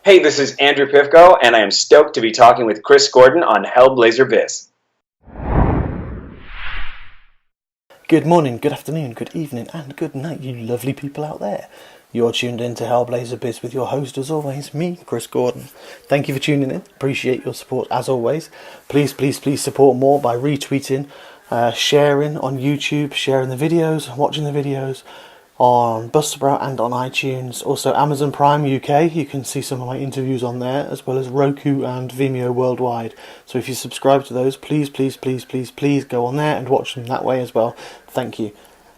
Hey, this is Andrew Pifko, and I am stoked to be talking with Chris Gordon on Hellblazer Biz. Good morning, good afternoon, good evening, and good night, you lovely people out there. You're tuned in to Hellblazer Biz with your host, as always, me, Chris Gordon. Thank you for tuning in. Appreciate your support, as always. Please support more by retweeting, sharing on YouTube, sharing the videos, watching the videos on Buzzsprout and on iTunes. Also, Amazon Prime UK, you can see some of my interviews on there, as well as Roku and Vimeo worldwide. So if you subscribe to those, please go on there and watch them that way as well. Thank you.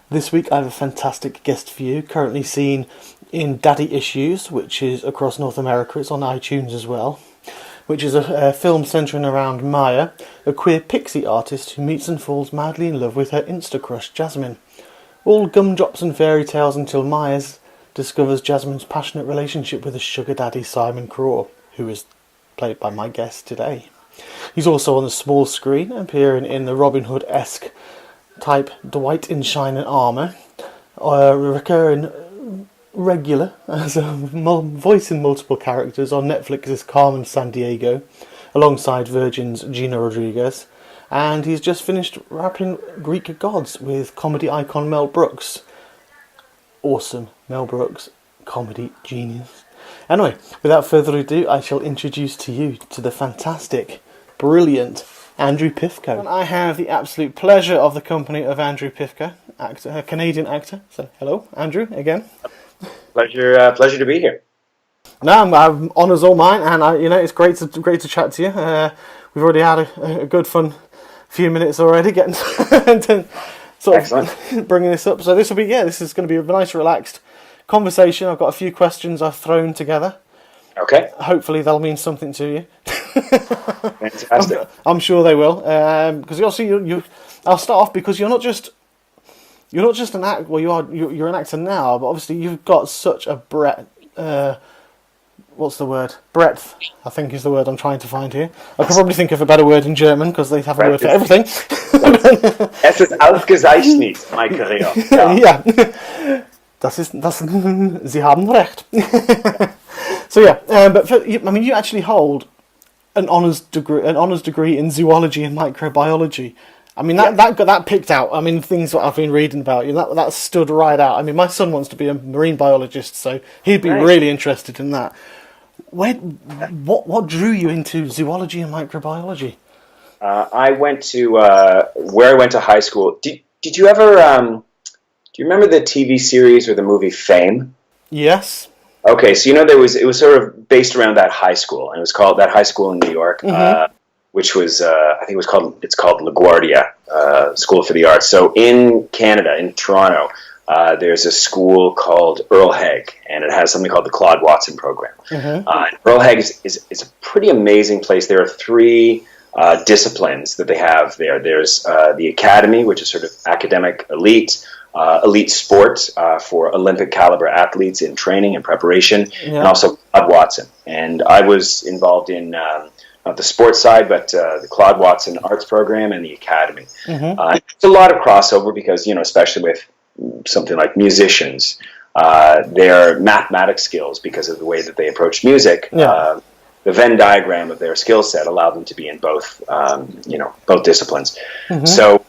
This week I have a fantastic guest for you, currently seen in Daddy Issues, which is across North America. It's on iTunes as well, which is a film centering around Maya, a queer pixie artist who meets and falls madly in love with her insta-crush Jasmine. All gumdrops and fairy tales until Myers discovers Jasmine's passionate relationship with a sugar daddy, Simon Craw, who is played by my guest today. He's also on the small screen, appearing in the Robin Hood-esque type Dwight in shining armour, recurring regular as a voice in multiple characters on Netflix's Carmen Sandiego, alongside Virgin's Gina Rodriguez. And he's just finished rapping Greek gods with comedy icon Mel Brooks. Awesome. Mel Brooks, comedy genius. Anyway, without further ado, I shall introduce to you to the fantastic, brilliant Andrew Pifko. And I have the absolute pleasure of the company of Andrew Pifko, a Canadian actor. So, hello, Andrew, again. Pleasure to be here. No, I'm honour's all mine, and it's great to chat to you. We've already had a good fun few minutes already getting sort of bringing this up. So this is going to be a nice relaxed conversation. I've got a few questions I've thrown together. Okay. Hopefully they'll mean something to you. Fantastic. I'm sure they will. Because also I'll start off because you're not just an actor. Well, you're an actor now, but obviously you've got such a breadth. What's the word? Breadth, I think, is the word I'm trying to find here. I could probably think of a better word in German, because they have a word for everything. Es ist ausgezeichnet, my career. Ja. Sie haben recht. So yeah, but you actually hold an honours degree in zoology and microbiology. I mean, that picked out. I mean, things that I've been reading about, that stood right out. I mean, my son wants to be a marine biologist, so he'd be really interested in that. What drew you into zoology and microbiology? I went to where I went to high school. Did you ever? Do you remember the TV series or the movie Fame? Yes. Okay, so it was sort of based around that high school, and it was called that high school in New York, which was I think it's called LaGuardia School for the Arts. So in Canada, in Toronto. There's a school called Earl Haig, and it has something called the Claude Watson program. Earl Haig is a pretty amazing place. There are three disciplines that they have there. There's the academy, which is sort of academic elite sport for Olympic caliber athletes in training and preparation, and also Claude Watson. And I was involved in not the sports side, but the Claude Watson arts program and the academy. It's a lot of crossover because, especially with something like musicians, their mathematics skills, because of the way that they approach music, the Venn diagram of their skill set allowed them to be in both disciplines. So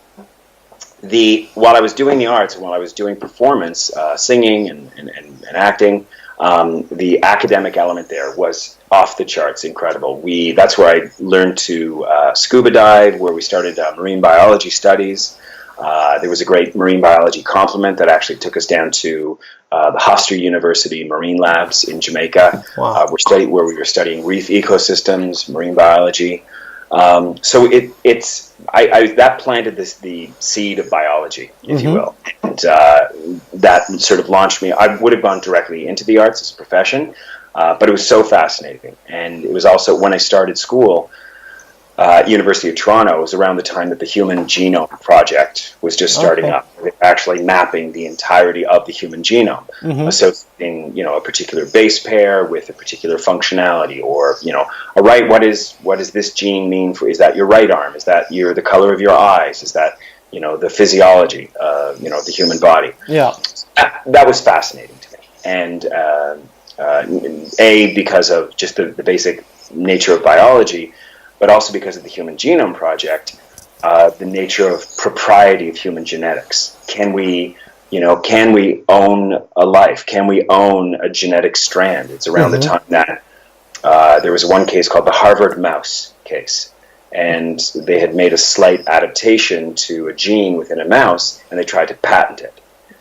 while I was doing the arts, and while I was doing performance, singing and acting, the academic element there was off the charts incredible. That's where I learned to scuba dive, where we started marine biology studies. There was a great marine biology complement that actually took us down to the Hofstra University Marine Labs in Jamaica, where we were studying reef ecosystems, marine biology. So that planted the seed of biology, if you will, and that sort of launched me. I would have gone directly into the arts as a profession, but it was so fascinating, and it was also when I started school. University of Toronto was around the time that the Human Genome Project was just starting up. They're actually mapping the entirety of the human genome, associating a particular base pair with a particular functionality, or all right, what does this gene mean for? Is that your right arm? Is that the color of your eyes? Is that the physiology of the human body? Yeah, that was fascinating to me, and because of just the basic nature of biology, but also because of the Human Genome Project, the nature of propriety of human genetics. Can we own a life? Can we own a genetic strand? It's around the time that there was one case called the Harvard mouse case, and they had made a slight adaptation to a gene within a mouse, and they tried to patent it.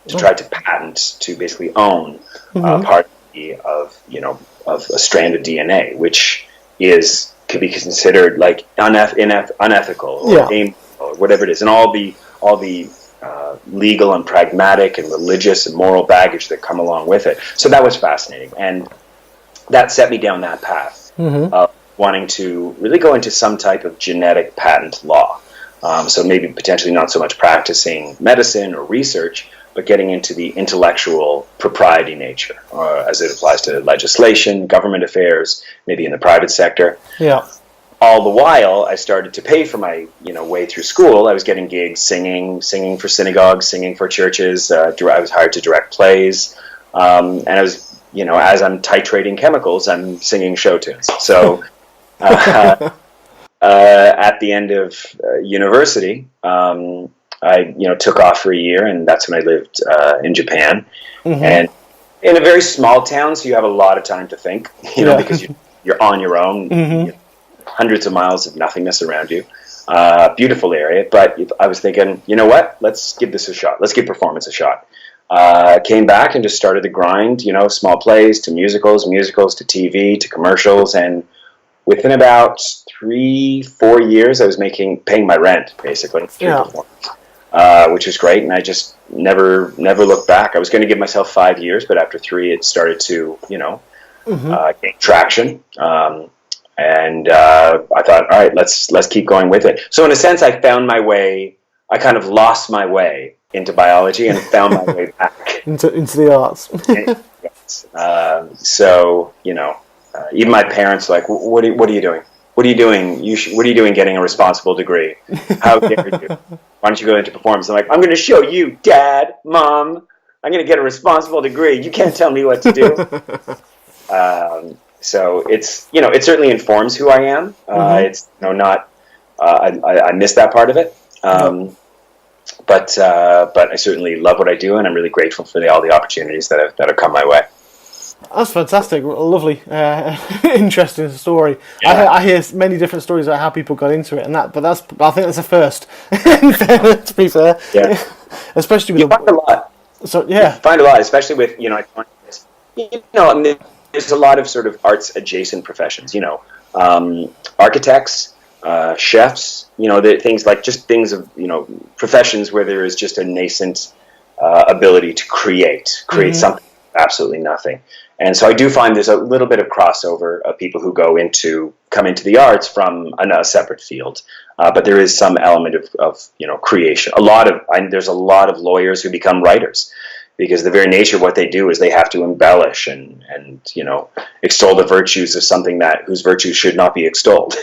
To basically own part of a strand of DNA, which could be considered like unethical or aimless or whatever it is, and all the legal and pragmatic and religious and moral baggage that come along with it. So that was fascinating, and that set me down that path of wanting to really go into some type of genetic patent law. So maybe potentially not so much practicing medicine or research, but getting into the intellectual propriety nature, as it applies to legislation, government affairs, maybe in the private sector. Yeah. All the while, I started to pay for my way through school. I was getting gigs singing for synagogues, singing for churches. I was hired to direct plays, and I was, as I'm titrating chemicals, I'm singing show tunes. So at the end of university, I took off for a year, and that's when I lived in Japan. And in a very small town, so you have a lot of time to think, because you're on your own. Hundreds of miles of nothingness around you. Beautiful area, but I was thinking, you know what? Let's give this a shot. Let's give performance a shot. Came back and just started the grind, small plays to musicals to TV to commercials, and within about 3-4 years, I was paying my rent, basically, through performance, which was great, and I just never looked back. I was going to give myself 5 years, but after 3, it started to, gain traction. And I thought, all right, let's keep going with it. So in a sense, I found my way. I kind of lost my way into biology and found my way back into the arts. So even my parents were like, what are you doing? What are you doing? What are you doing getting a responsible degree? How dare you? Why don't you go into performance? I'm like, I'm going to show you, Dad, Mom. I'm going to get a responsible degree. You can't tell me what to do. So it's it certainly informs who I am. It's not I miss that part of it. But I certainly love what I do, and I'm really grateful for all the opportunities that have come my way. That's fantastic, lovely, interesting story. Yeah. I hear many different stories about how people got into it, I think that's a first. To be fair, especially with you find a lot. So you find a lot, especially with there's a lot of sort of arts adjacent professions. Architects, chefs. Things of professions where there is just a nascent ability to create something absolutely nothing. And so I do find there's a little bit of crossover of people who come into the arts from a separate field, but there is some element of creation. There's a lot of lawyers who become writers, because the very nature of what they do is they have to embellish and extol the virtues of something whose virtues should not be extolled.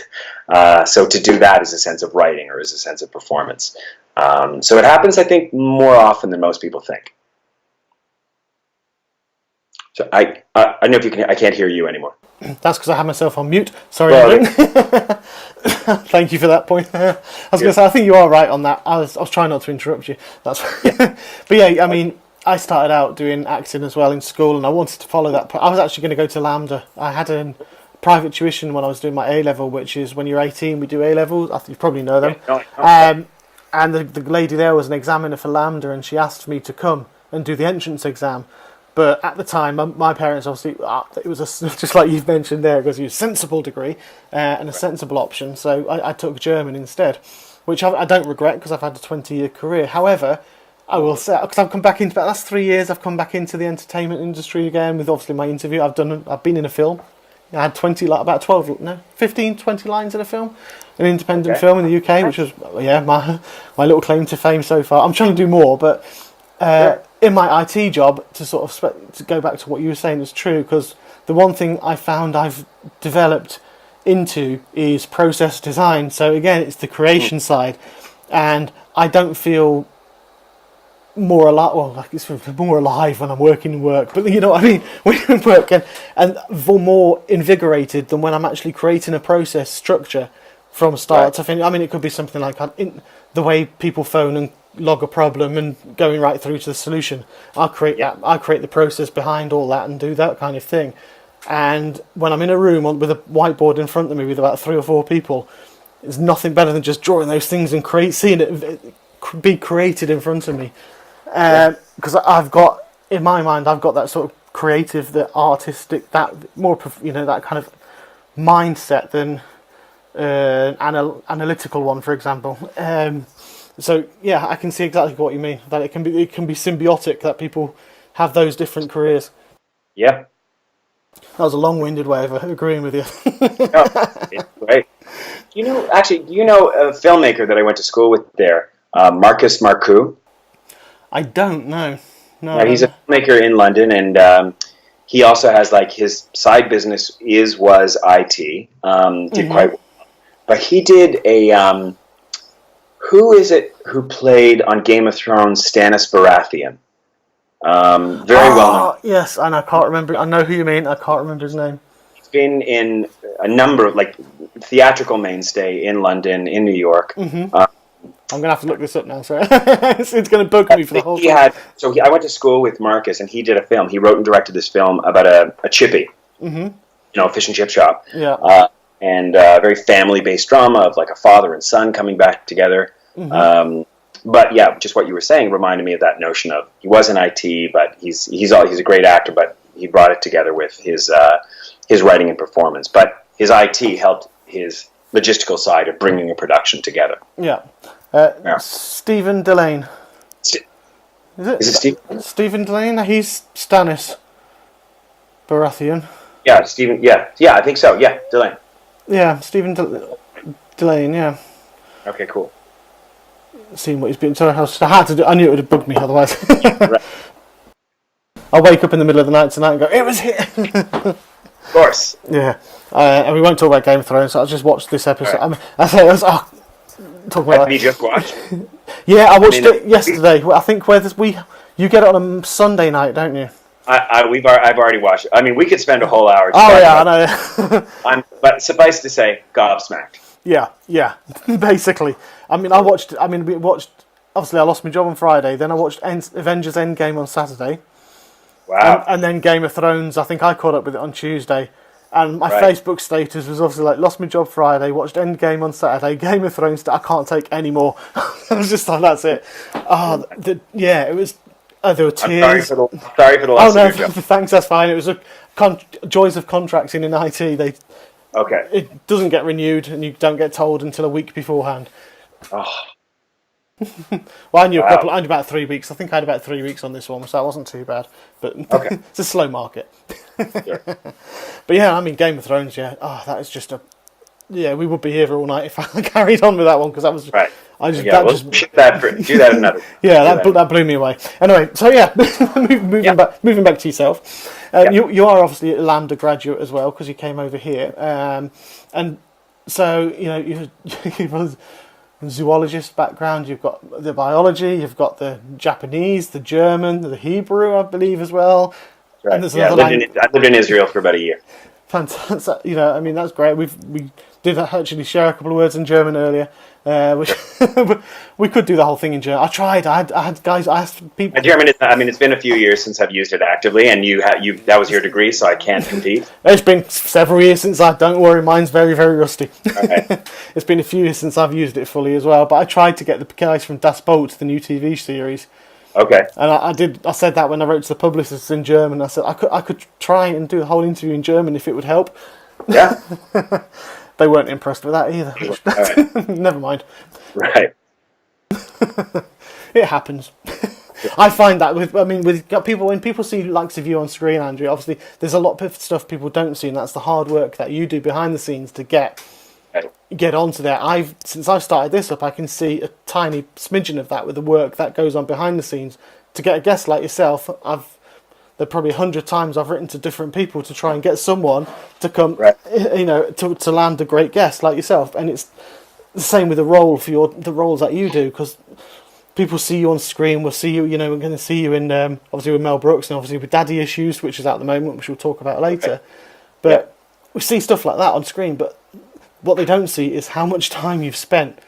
So to do that is a sense of writing, or is a sense of performance. So it happens, I think, more often than most people think. So I don't know if you can. I can't hear you anymore. That's because I have myself on mute. Sorry. Thank you for that point. I was going to say, I think you are right on that. I was trying not to interrupt you. That's but yeah, I mean, I started out doing acting as well in school, and I wanted to follow that. I was actually going to go to LAMDA. I had a private tuition when I was doing my A level, which is when you're 18, we do A levels. I think you probably know them. And the lady there was an examiner for LAMDA, and she asked me to come and do the entrance exam. But at the time, my parents obviously, it was just like you've mentioned there, because it was a sensible degree and a sensible option. So I took German instead, which I don't regret, because I've had a 20-year career. However, I will say, because I've come back into the last 3 years, I've come back into the entertainment industry again with obviously my interview. I've been in a film. I had 20 lines in a film, an independent film in the UK, which was my little claim to fame so far. I'm trying to do more, but. In my IT job, to go back to what you were saying, is true, because the one thing I found I've developed into is process design. So again, it's the creation side, and I don't feel more alive. Well, like it's more alive when I'm working in work, but you know what I mean. When I'm working, and feel more invigorated than when I'm actually creating a process structure from start to finish. I mean, it could be something like the way people phone and log a problem and going right through to the solution. I'll create that. I create the process behind all that and do that kind of thing. And when I'm in a room with a whiteboard in front of me with about 3 or 4 people, there's nothing better than just drawing those things and seeing it be created in front of me. Because I've got, in my mind, I've got that sort of creative, the artistic, that more, that kind of mindset than analytical one, for example. So yeah, I can see exactly what you mean. That it can be symbiotic. That people have those different careers. Yeah. That was a long-winded way of agreeing with you. No, it's great. Do you know a filmmaker that I went to school with there, Marcus Marcoux? I don't know. No, he's a filmmaker in London, and he also has like his side business was IT. Did quite well, but he did a who is it who played on Game of Thrones Stannis Baratheon? Very well known. Yes, and I can't remember. I know who you mean. I can't remember his name. He's been in a number of theatrical mainstay in London, in New York. I'm going to have to look this up now, sorry. It's going to bug me for the whole thing. I went to school with Marcus, and he did a film. He wrote and directed this film about a chippy, a fish and chip shop. Yeah. And a very family-based drama of like a father and son coming back together. But yeah, just what you were saying reminded me of that notion of he was in IT, but he's a great actor, but he brought it together with his writing and performance. But his IT helped his logistical side of bringing a production together. Yeah. Stephen Delane. Is it Stephen? Stephen Delane? He's Stannis Baratheon. Yeah, Stephen. Yeah, I think so. Yeah, Delane. Yeah, Stephen Delane. Yeah. Okay, cool. Seeing what he's been. Sorry, I had to do. I knew it would have bugged me otherwise. Right. I'll wake up in the middle of the night tonight and go, "It was here." Of course. Yeah. And we won't talk about Game of Thrones. So I just watched this episode. Right. Talk about that. You just watched? Yeah, I watched it yesterday. I think you get it on a Sunday night, don't you? I've already watched it. I mean, we could spend a whole hour. Oh yeah, I know. But suffice to say, gobsmacked. Yeah, basically. We watched. Obviously, I lost my job on Friday. Then I watched Avengers Endgame on Saturday. Wow. And then Game of Thrones. I think I caught up with it on Tuesday. And my Facebook status was obviously like, lost my job Friday, watched Endgame on Saturday, Game of Thrones, I can't take any more. I was just like, that's it. It was. There were tears. Sorry for the loss of your job. Thanks, that's fine. It was joys of contracting in IT. It doesn't get renewed, and you don't get told until a week beforehand. Oh. Well, I knew about 3 weeks. I think I had about 3 weeks on this one, so that wasn't too bad. But it's a slow market. Sure. But yeah, I mean, Game of Thrones. Yeah, that is just we would be here for all night if I carried on with that one because that was right. Do that another. Yeah, that blew me away. Anyway, so yeah, moving back to yourself. You are obviously a Lambda graduate as well because you came over here, and so you was zoologist background. You've got the biology. You've got the Japanese, the German, the Hebrew, I believe as well. Right. And I lived in Israel for about a year. Fantastic. I mean, that's great. We did actually share a couple of words in German earlier, which we could do the whole thing in German. I tried. I had guys. I asked people. German is. I mean, it's been a few years since I've used it actively, and that was your degree, so I can't compete. It's been several years since don't worry, mine's very, very rusty. Okay. It's been a few years since I've used it fully as well, but I tried to get the guys from Das Boot, the new TV series. Okay. And I said that when I wrote to the publicists in German. I said I could try and do the whole interview in German if it would help. Yeah. They weren't impressed with that either. Right. Never mind. Right. It happens. I find that with people, when people see likes of you on screen, Andrew, obviously there's a lot of stuff people don't see, and that's the hard work that you do behind the scenes to get onto there. Since I've started this up, I can see a tiny smidgen of that with the work that goes on behind the scenes. To get a guest like yourself, there are probably 100 times I've written to different people to try and get someone to come, to land a great guest like yourself. And it's the same with the role for the roles that you do, because people see you on screen. We'll see you. We're going to see you in obviously with Mel Brooks and obviously with Daddy Issues, which is at the moment, which we'll talk about later. But we see stuff like that on screen. But what they don't see is how much time you've spent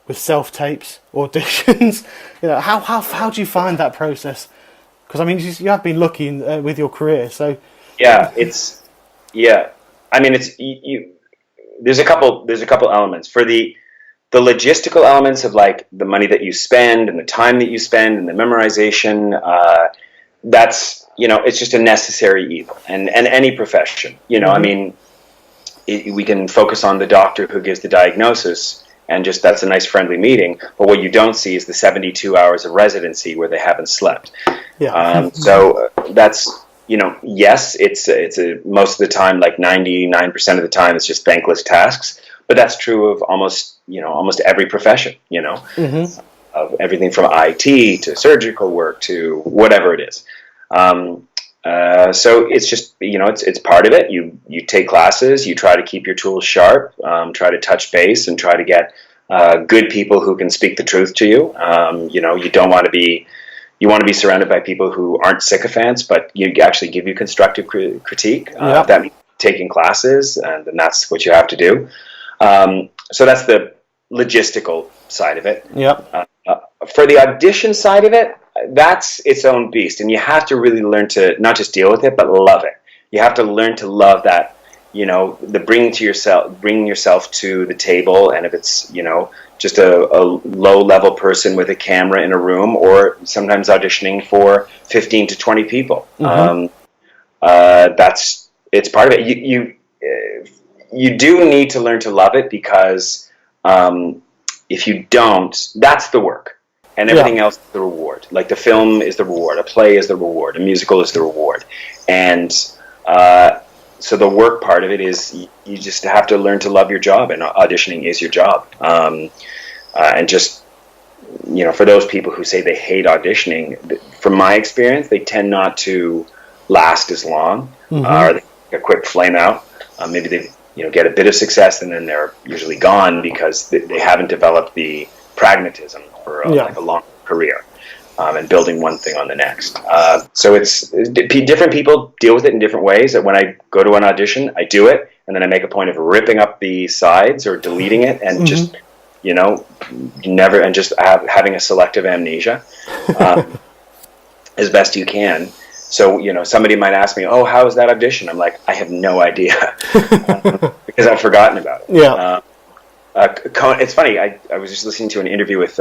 with self-tapes, auditions. How do you find that process? Because I mean, you have been lucky with your career, so it's there's a couple elements for the logistical elements of like the money that you spend and the time that you spend and the memorization. That's it's just a necessary evil, and any profession. I mean, we can focus on the doctor who gives the diagnosis. And just that's a nice friendly meeting, but what you don't see is the 72 hours of residency where they haven't slept. So that's yes, it's most of the time, like 99% of the time, it's just thankless tasks. But that's true of almost every profession. Of everything from IT to surgical work to whatever it is. So it's just it's part of it. You take classes, you try to keep your tools sharp, try to touch base, and try to get good people who can speak the truth to you. You don't want to be. You want to be surrounded by people who aren't sycophants, but you actually give you constructive critique. That means taking classes, and then that's what you have to do. So that's the logistical side of it. For the audition side of it, that's its own beast, and you have to really learn to not just deal with it, but love it. You have to learn to love that, the bringing yourself to the table, and if it's just a low-level person with a camera in a room, or sometimes auditioning for 15 to 20 people. It's part of it. You do need to learn to love it, because if you don't, that's the work. And everything else is the reward. Like the film is the reward, a play is the reward, a musical is the reward. And so the work part of it is you just have to learn to love your job, and auditioning is your job. And just, for those people who say they hate auditioning, from my experience, they tend not to last as long, or they get a quick flame out. Maybe they get a bit of success, and then they're usually gone because they haven't developed the pragmatism for like a long career, and building one thing on the next. So it's different people deal with it in different ways. That when I go to an audition, I do it, and then I make a point of ripping up the sides or deleting it, and just never, and just having a selective amnesia as best you can. So, somebody might ask me, "Oh, how was that audition?" I'm like, I have no idea because I've forgotten about it. It's funny. I was just listening to an interview with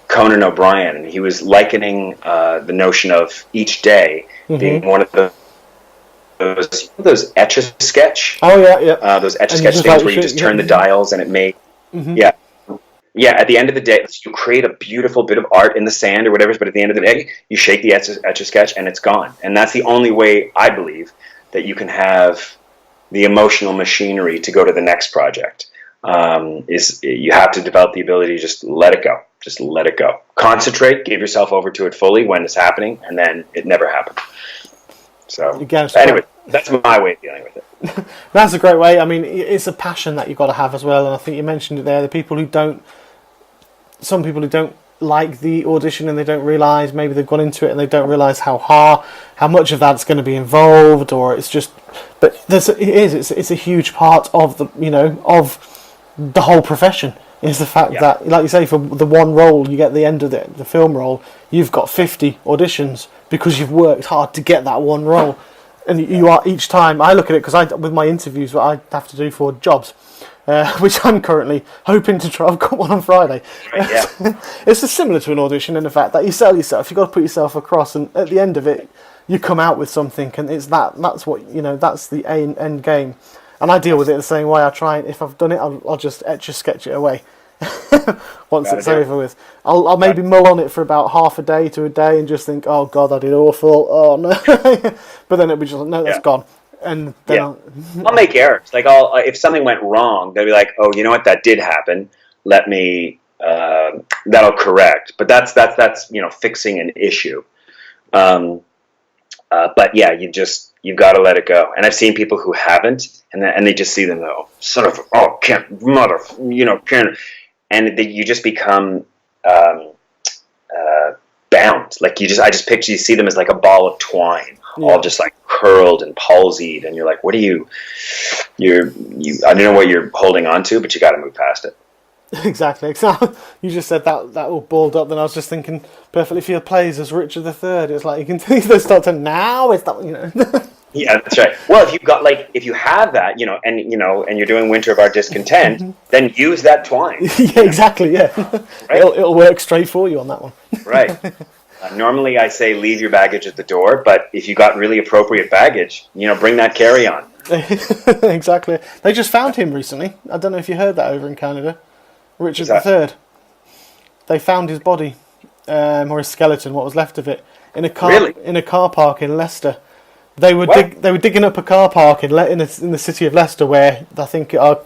Conan O'Brien, and he was likening the notion of each day being one of those Etch-a-Sketch. Those Etch-a-Sketch things where you just turn the dials and it made at the end of the day, you create a beautiful bit of art in the sand or whatever, but at the end of the day, you shake the Etch-a-Sketch and it's gone. And that's the only way, I believe, that you can have the emotional machinery to go to the next project. Is you have to develop the ability to just let it go. Just let it go. Concentrate, give yourself over to it fully when it's happening, and then it never happened. So, anyway, that's my way of dealing with it. That's a great way. I mean, it's a passion that you've got to have as well, and I think you mentioned it there. Some people who don't like the audition and they don't realise, maybe they've gone into it and they don't realise how much of that's going to be involved, or it's just, but it's a huge part of the whole profession, is the fact that, like you say, for the one role you get at the end of the film role, you've got 50 auditions because you've worked hard to get that one role. And you are, each time, I look at it, because with my interviews, what I have to do for jobs, which I'm currently hoping to try. I've got one on Friday. It's just similar to an audition in the fact that you sell yourself, you've got to put yourself across, and at the end of it, you come out with something, and it's that's what, that's the end game. And I deal with it the same way. I try, if I've done it, I'll just Etch-a-Sketch it away. Once it's over with, I'll maybe mull on it for about half a day to a day and just think, oh god, I did awful, oh no. But then it'll be just like, no, that's gone. And then I'll make errors. Like if something went wrong, they'll be like, oh, you know what, that did happen, let me that'll correct. But that's fixing an issue. But yeah, you've got to let it go. And I've seen people who haven't, and they just see them, oh, sort of, oh, can't, mother, can't. And you just become bound. Like I just picture, you see them as like a ball of twine, all just like curled and palsied, and you're like, what are you I don't know what you're holding on to, but you got to move past it. Exactly. You just said that all balled up, then I was just thinking perfectly for your plays as Richard III. It's like you can start to now. It's that Yeah, that's right. Well, if you have that, and you're doing Winter of Our Discontent, then use that twine. Yeah, exactly. Yeah, right? It'll work straight for you on that one. Right. Normally, I say leave your baggage at the door, but if you got really appropriate baggage, bring that carry-on. Exactly. They just found him recently. I don't know if you heard that over in Canada. Richard III. They found his body, or his skeleton, what was left of it, in a car park in Leicester. They were digging up a car park in the city of Leicester, where I think I'm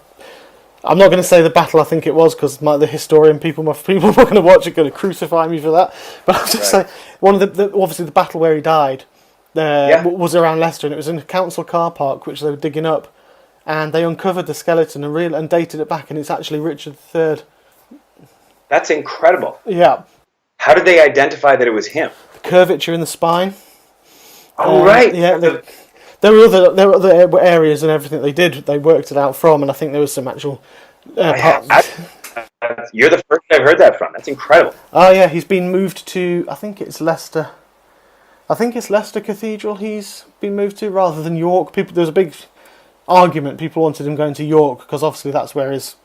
not going to say the battle. I think it was, because the historian people are going to watch it, going to crucify me for that. But I'll just say one of the obviously the battle where he died was around Leicester, and it was in a council car park which they were digging up. And they uncovered the skeleton and dated it back, and it's actually Richard III. That's incredible. Yeah. How did they identify that it was him? The curvature in the spine. Oh, right. Yeah. There were other areas and everything they did. They worked it out from, and I think there was some actual parts. You're the first I've heard that from. That's incredible. Oh yeah, he's been moved to. I think it's Leicester. I think it's Leicester Cathedral. He's been moved to rather than York. There's a big argument. People wanted him going to York because obviously that's where he's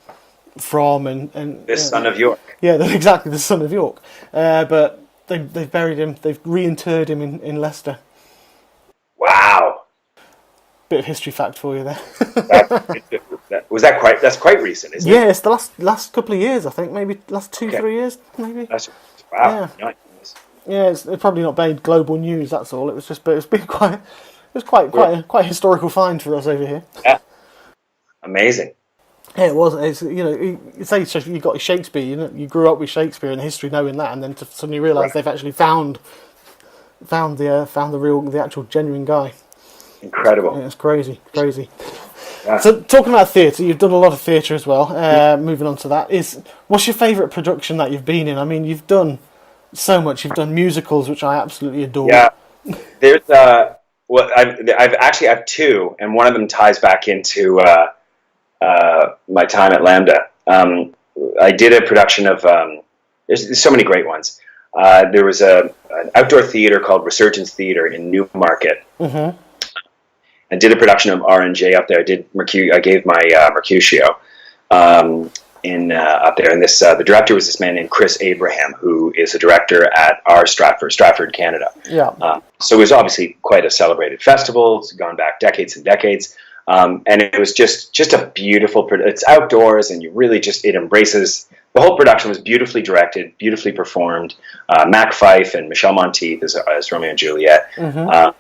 from, and the son of York. Yeah, exactly, the son of York. But they've buried him. They've reinterred him in Leicester. Wow. Bit of history fact for you there. That's quite recent, isn't it? Yeah, it's the last couple of years, I think. Maybe last 2-3 years, maybe. Wow. Yeah. Nice. Yeah, it's probably not made global news. That's all. It was just, but it's been quite. It was quite a historical find for us over here. Yeah. Amazing. Yeah, it was. It's you say you got Shakespeare. You grew up with Shakespeare and history, knowing that, and then to suddenly realise they've actually found the actual genuine guy. Incredible. Yeah, it's crazy. Yeah. So talking about theatre, you've done a lot of theatre as well. Moving on to that, what's your favourite production that you've been in? I mean, you've done so much. You've done musicals, which I absolutely adore. Yeah. There's I have two, and one of them ties back into my time at Lambda. I did a production of there's so many great ones. There was an outdoor theater called Resurgence Theater in Newmarket. Mm-hmm. I did a production of R&J up there. I gave my Mercutio up there, and the director was this man named Chris Abraham, who is a director at our Stratford, Canada. Yeah. So it was obviously quite a celebrated festival. It's gone back decades and decades, and it was just a beautiful. It's outdoors, and it embraces. The whole production was beautifully directed, beautifully performed. Mac Fife and Michelle Monteith as Romeo and Juliet. Mm-hmm.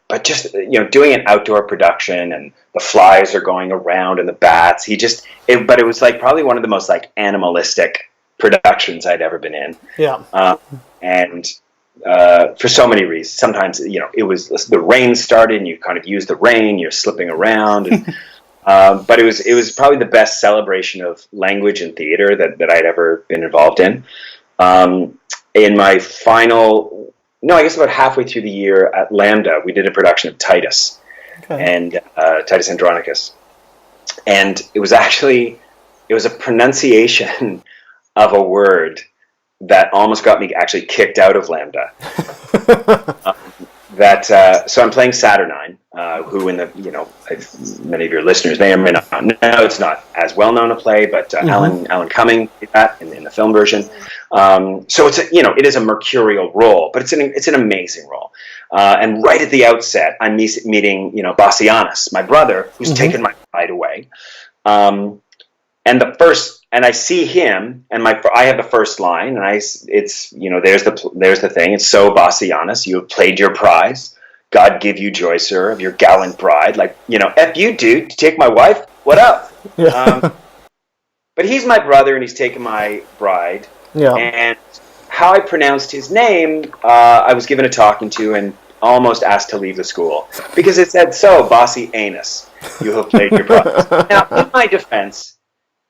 But just doing an outdoor production, and the flies are going around and the bats. But it was like probably one of the most like animalistic productions I'd ever been in. Yeah. And for so many reasons. Sometimes it was the rain started, and you kind of use the rain. You're slipping around, and, but it was probably the best celebration of language and theater that I'd ever been involved in. In my final. No, I guess about halfway through the year at Lambda, we did a production of Titus and Titus Andronicus. And it was a pronunciation of a word that almost got me actually kicked out of Lambda. So I'm playing Saturnine, who many of your listeners may or may not know. It's not as well known a play, but mm-hmm. Alan Cumming did that in the film version. So it is a mercurial role, but it's an amazing role. And right at the outset, I'm meeting Bassianus, my brother, who's mm-hmm. taken my pride away. And I see him, and I have the first line, and there's the thing. It's so Bassianus, you have played your prize. God give you joy, sir, of your gallant bride. Like, F you, dude, to take my wife? What up? Yeah. But he's my brother, and he's taken my bride. Yeah. And how I pronounced his name, I was given a talking to and almost asked to leave the school. Because it said, so, Bossy Anus, you have played your prize. Now, in my defense,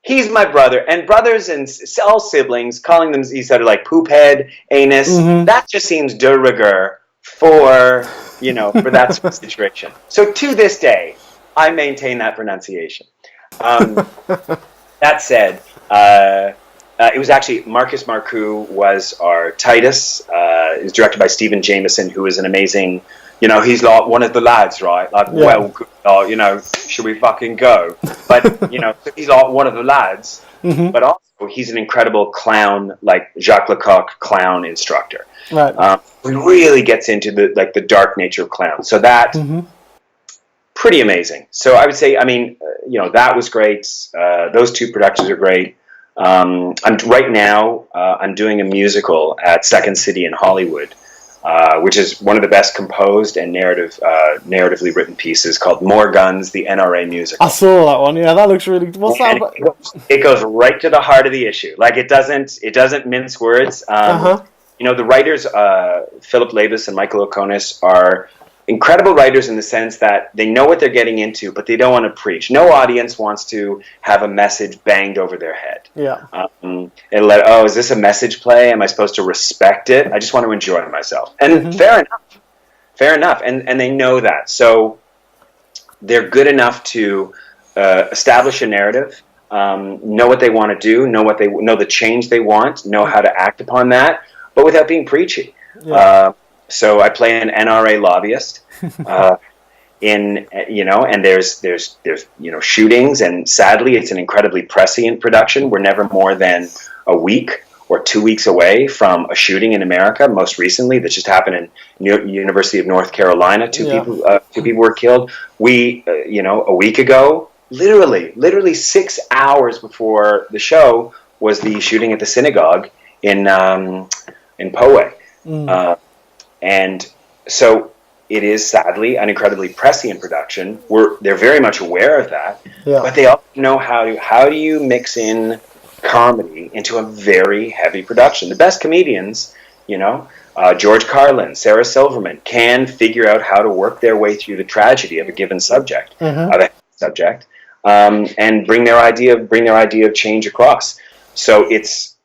he's my brother. And brothers and all siblings, calling them each other like poop head, anus, that just seems de rigueur for, for that sort of situation. So to this day, I maintain that pronunciation. That said, it was actually Marcus Marcoux was our Titus. It was directed by Stephen Jameson, who is an amazing, he's like one of the lads, right? Like, should we fucking go? But, he's like one of the lads. But also, he's an incredible clown, like Jacques Lecoq clown instructor. Right. He really gets into the dark nature of clowns. So that, pretty amazing. So I would say, that was great. Those two productions are great. I'm doing a musical at Second City in Hollywood, which is one of the best composed and narratively written pieces, called More Guns, the NRA musical. I saw that one. Yeah, that looks really. What's that about? It goes right to the heart of the issue. Like, it doesn't mince words. The writers, Philip Labus and Michael Okonis, are incredible writers in the sense that they know what they're getting into, but they don't want to preach. No audience wants to have a message banged over their head. Yeah. Is this a message play? Am I supposed to respect it? I just want to enjoy myself. And fair enough. And they know that. So they're good enough to establish a narrative, know what they want to do, know the change they want, know how to act upon that, but without being preachy. Yeah. So I play an NRA lobbyist, and there's shootings, and sadly it's an incredibly prescient production. We're never more than a week or 2 weeks away from a shooting in America. Most recently, that just happened in University of North Carolina. Two people were killed. A week ago, literally 6 hours before the show, was the shooting at the synagogue in Poway. And so it is sadly an incredibly prescient production. They're very much aware of that, but they also know how do you mix in comedy into a very heavy production. The best comedians, George Carlin, Sarah Silverman, can figure out how to work their way through the tragedy of a given subject, and bring their idea of change across. So it's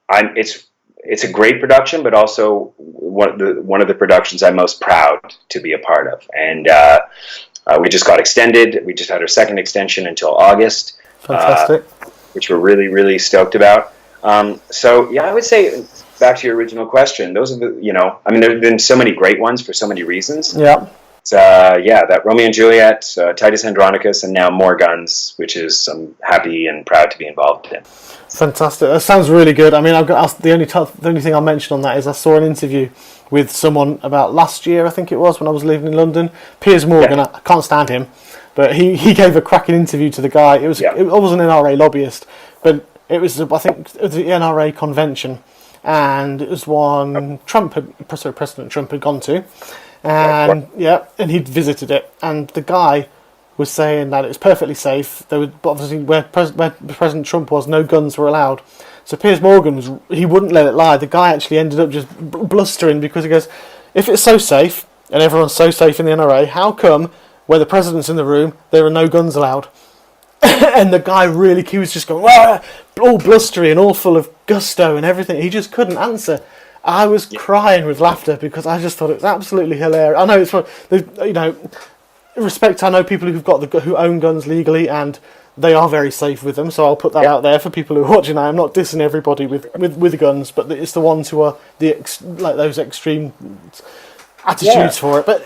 a great production, but also one of the productions I'm most proud to be a part of. And we just got extended. We just had our second extension until August. Fantastic. Which we're really, really stoked about. I would say, back to your original question, those are there have been so many great ones for so many reasons. Yeah. That Romeo and Juliet, Titus Andronicus, and now More Guns, which is I'm happy and proud to be involved in. Fantastic. That sounds really good. I mean, I've got the only thing I'll mention on that is I saw an interview with someone about last year, I think it was, when I was living in London. Piers Morgan, yeah. I can't stand him, but he gave a cracking interview to the guy. It wasn't an NRA lobbyist, but it was, I think, it was the NRA convention, and it was one President Trump had gone to, and and he'd visited it, and the guy was saying that it was perfectly safe. There was obviously where President Trump was, no guns were allowed. So Piers Morgan he wouldn't let it lie. The guy actually ended up just blustering because he goes, if it's so safe and everyone's so safe in the NRA, how come where the president's in the room there are no guns allowed? And the guy he was just going all blustery and all full of gusto and everything. He just couldn't answer. I was crying with laughter because I just thought it was absolutely hilarious. I know it's respect. I know people who own guns legally, and they are very safe with them. So I'll put that out there for people who are watching. I'm not dissing everybody with guns, but it's the ones who are those extreme attitudes for it. But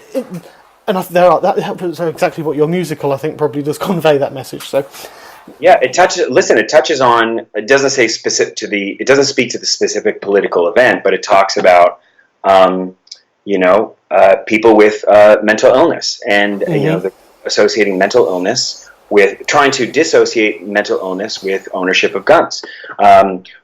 that's exactly what your musical, I think, probably does convey that message. So. Yeah, it touches on. It doesn't say specific to the. It doesn't speak to the specific political event, but it talks about, people with mental illness, and associating mental illness with trying to dissociate mental illness with ownership of guns.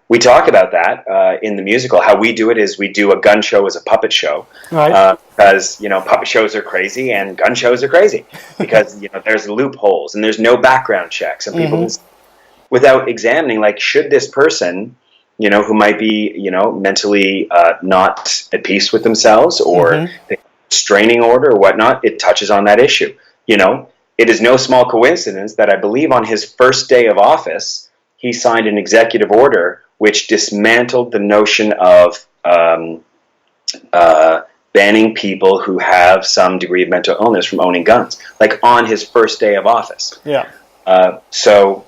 We talk about that in the musical. How we do it is we do a gun show as a puppet show, right? Because puppet shows are crazy and gun shows are crazy because there's loopholes and there's no background checks and people without examining should this person who might be mentally not at peace with themselves or restraining order or whatnot. It touches on that issue. It is no small coincidence that I believe on his first day of office, he signed an executive order which dismantled the notion of banning people who have some degree of mental illness from owning guns, like on his first day of office. Yeah. So,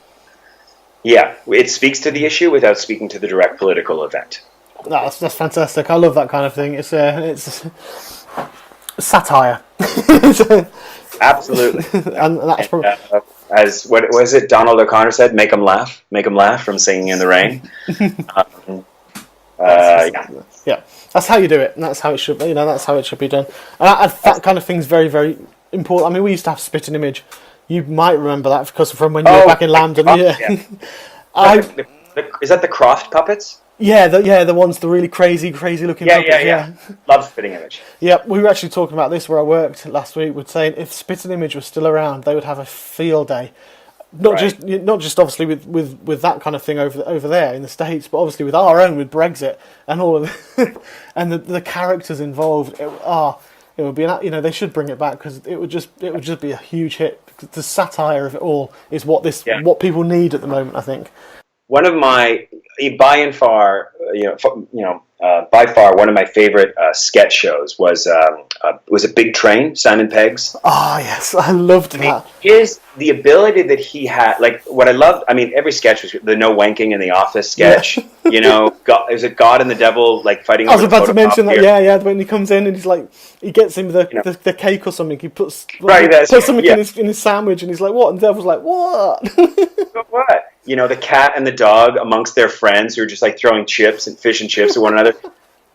yeah, it speaks to the issue without speaking to the direct political event. That's fantastic. I love that kind of thing. It's satire. Absolutely. And that's probably... as what was it Donald O'Connor said, make them laugh from Singing in the Rain. Yeah, that's how you do it, and that's how it should be. That's how it should be done. And that kind of thing's very, very important. I mean, we used to have spit an image. You might remember that because from when you were back in Lambden. Is that the Croft puppets? Yeah, the ones, the really crazy looking puppets. Yeah. Love spitting image. Yeah, we were actually talking about this where I worked last week. We're saying if spit and image was still around, they would have a field day. Not just obviously with that kind of thing over there in the States, but obviously with our own, with Brexit and all of and the characters involved. It would be they should bring it back because it would just be a huge hit. The satire of it all is what people need at the moment, I think. One of my by far one of my favorite sketch shows was a Big Train, Simon Pegg's. Oh yes, I loved that. The ability that he had, like what I loved. I mean, every sketch was the no wanking in the office sketch. Yeah. Is it God and the Devil like fighting? I was about to mention that. Yeah. When he comes in and he's like, he gets him the cake or something. He puts something in his sandwich, and he's like, "What?" And the Devil's like, "What?" What? The cat and the dog amongst their friends who are just like throwing chips and fish and chips at one another.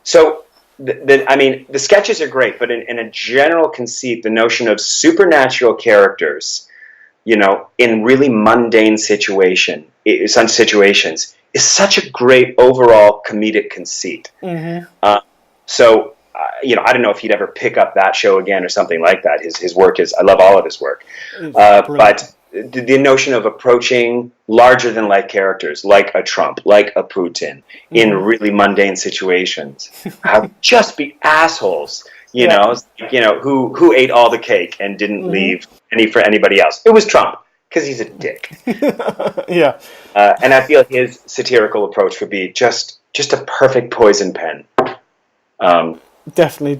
So, the sketches are great, but in a general conceit, the notion of supernatural characters, in really mundane situations, is such a great overall comedic conceit. Mm-hmm. I don't know if he'd ever pick up that show again or something like that. His work I love all of his work, but the notion of approaching larger-than-life characters, like a Trump, like a Putin, in really mundane situations, just be assholes, who ate all the cake and didn't leave any for anybody else. It was Trump, because he's a dick. Yeah. And I feel his satirical approach would be just a perfect poison pen. Definitely.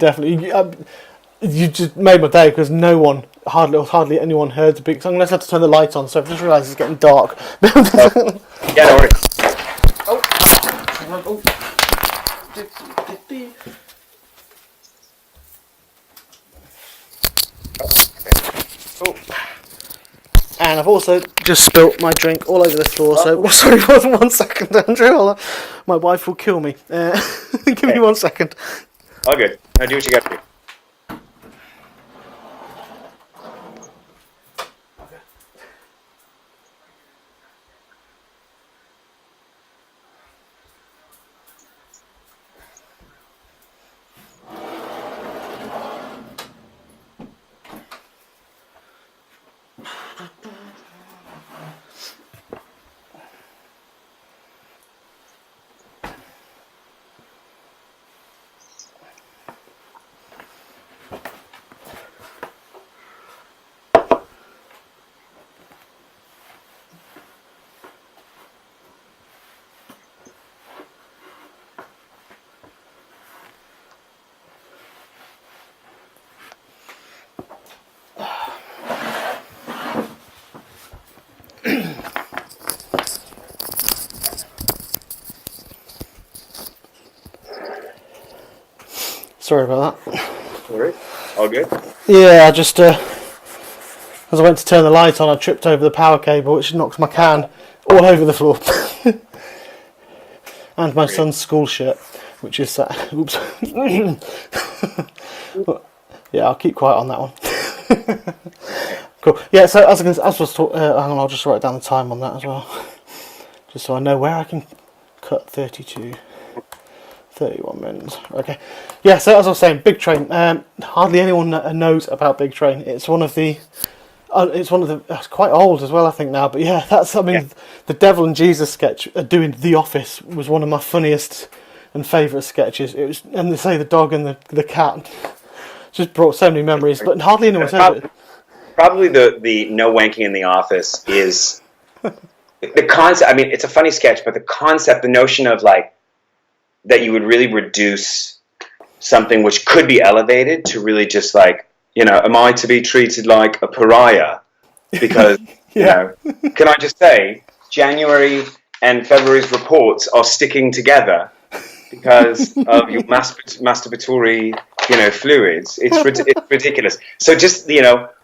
You just made my day because hardly anyone heard the big song. Unless I had to turn the light on, so I've just realised it's getting dark. Yeah, don't worry. And I've also just spilt my drink all over the floor. So sorry, 1 second, Andrew. My wife will kill me. Give me 1 second. All good. Now do what you got to do. Sorry about that. Sorry. All good? Yeah, I just as I went to turn the light on, I tripped over the power cable, which knocked my can all over the floor. And my son's school shirt, which is oops. Yeah, I'll keep quiet on that one. Cool. Yeah, so as I was talking, hang on, I'll just write down the time on that as well, just so I know where I can cut 32. 31 minutes. Okay. Yeah, so as I was saying, Big Train. Hardly anyone knows about Big Train. It's one of the. It's quite old as well, I think now. But yeah, the Devil and Jesus sketch doing The Office was one of my funniest and favourite sketches. It was, and they say the dog and the cat just brought so many memories. But hardly anyone says it. Probably the no wanking in the office is the concept. I mean, it's a funny sketch, but the concept, the notion of like that you would really reduce something which could be elevated to really just like, am I to be treated like a pariah? Because can I just say, January and February's reports are sticking together because of your masturbatory, fluids. It's ridiculous. So just,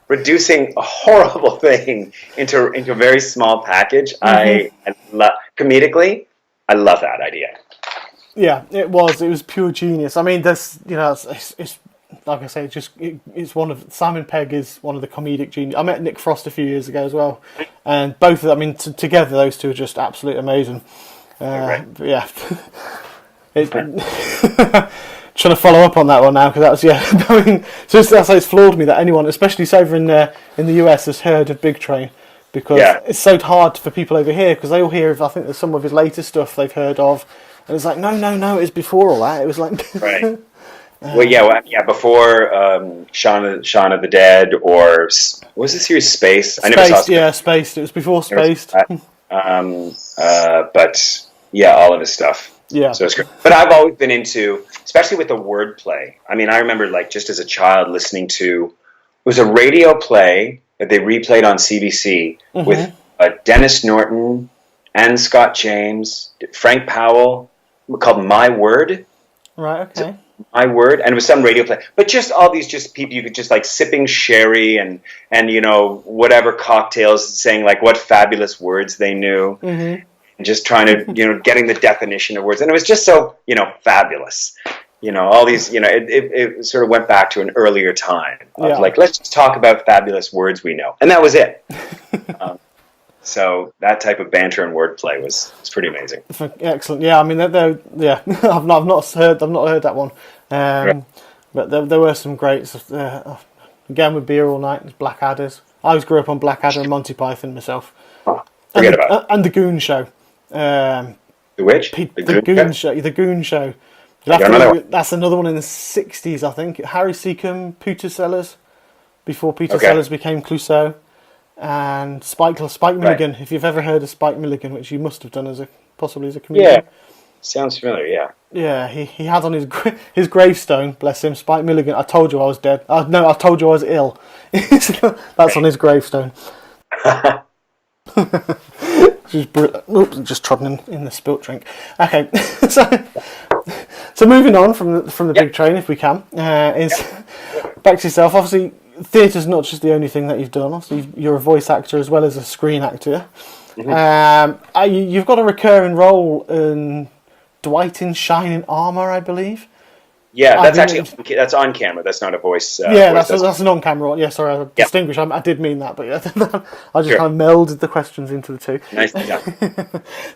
reducing a horrible thing into a very small package. Comedically, I love that idea. Yeah, it was pure genius. I mean, there's, it's like I say, it's one of Simon Pegg is one of the comedic genius. I met Nick Frost a few years ago as well, and both of them, I mean, together those two are just absolutely amazing. Right. But yeah, trying to follow up on that one now because that was I mean, so it's floored me that anyone, especially over in the US, has heard of Big Train because it's so hard for people over here because they all hear of, I think there's some of his latest stuff they've heard of, and it's like no, it was before all that. It was like right. Before Shaun of the Dead, or what was the series Spaced? I never saw Spaced. Yeah, Spaced. It was before Spaced. But yeah, all of his stuff. Yeah. So it's great. But I've always been into, especially with the wordplay. I mean, I remember like just as a child listening to, it was a radio play that they replayed on CBC with Dennis Norton and Scott James, Frank Powell, called My Word. Right. Okay. My Word, and it was some radio play, but just all these just people you could just like sipping sherry and whatever cocktails, saying like what fabulous words they knew, and just trying to getting the definition of words, and it was just so fabulous, all these it sort of went back to an earlier time of like, let's just talk about fabulous words we know, and that was it. So that type of banter and wordplay was pretty amazing. Excellent. Yeah, I mean, I've not heard that one, but there were some greats. Again, with Beer All Night, it's Blackadders. I grew up on Blackadder and Monty Python myself. Forget about it. And the Goon Show. The which? The Goon Show. The Goon Show. That's another one in the 60s, I think. Harry Seacombe, Peter Sellers, before Peter Sellers became Clouseau. And Spike Milligan, if you've ever heard of Spike Milligan, which you must have done possibly as a comedian. Yeah, sounds familiar, Yeah, he had on his gravestone, bless him, Spike Milligan, I told you I was dead. No, I told you I was ill. That's on his gravestone. Just trodden in the spilt drink. Okay, so moving on from the Big Train, if we can, is back to yourself. Obviously, theatre's not just the only thing that you've done. Obviously, you're a voice actor as well as a screen actor. You've got a recurring role in Dwight in Shining Armour, I believe. Yeah, that's on camera. That's not a voice. That's an on-camera one. Yeah, sorry, I distinguished. I did mean that, but I just kind of melded the questions into the two. Nice.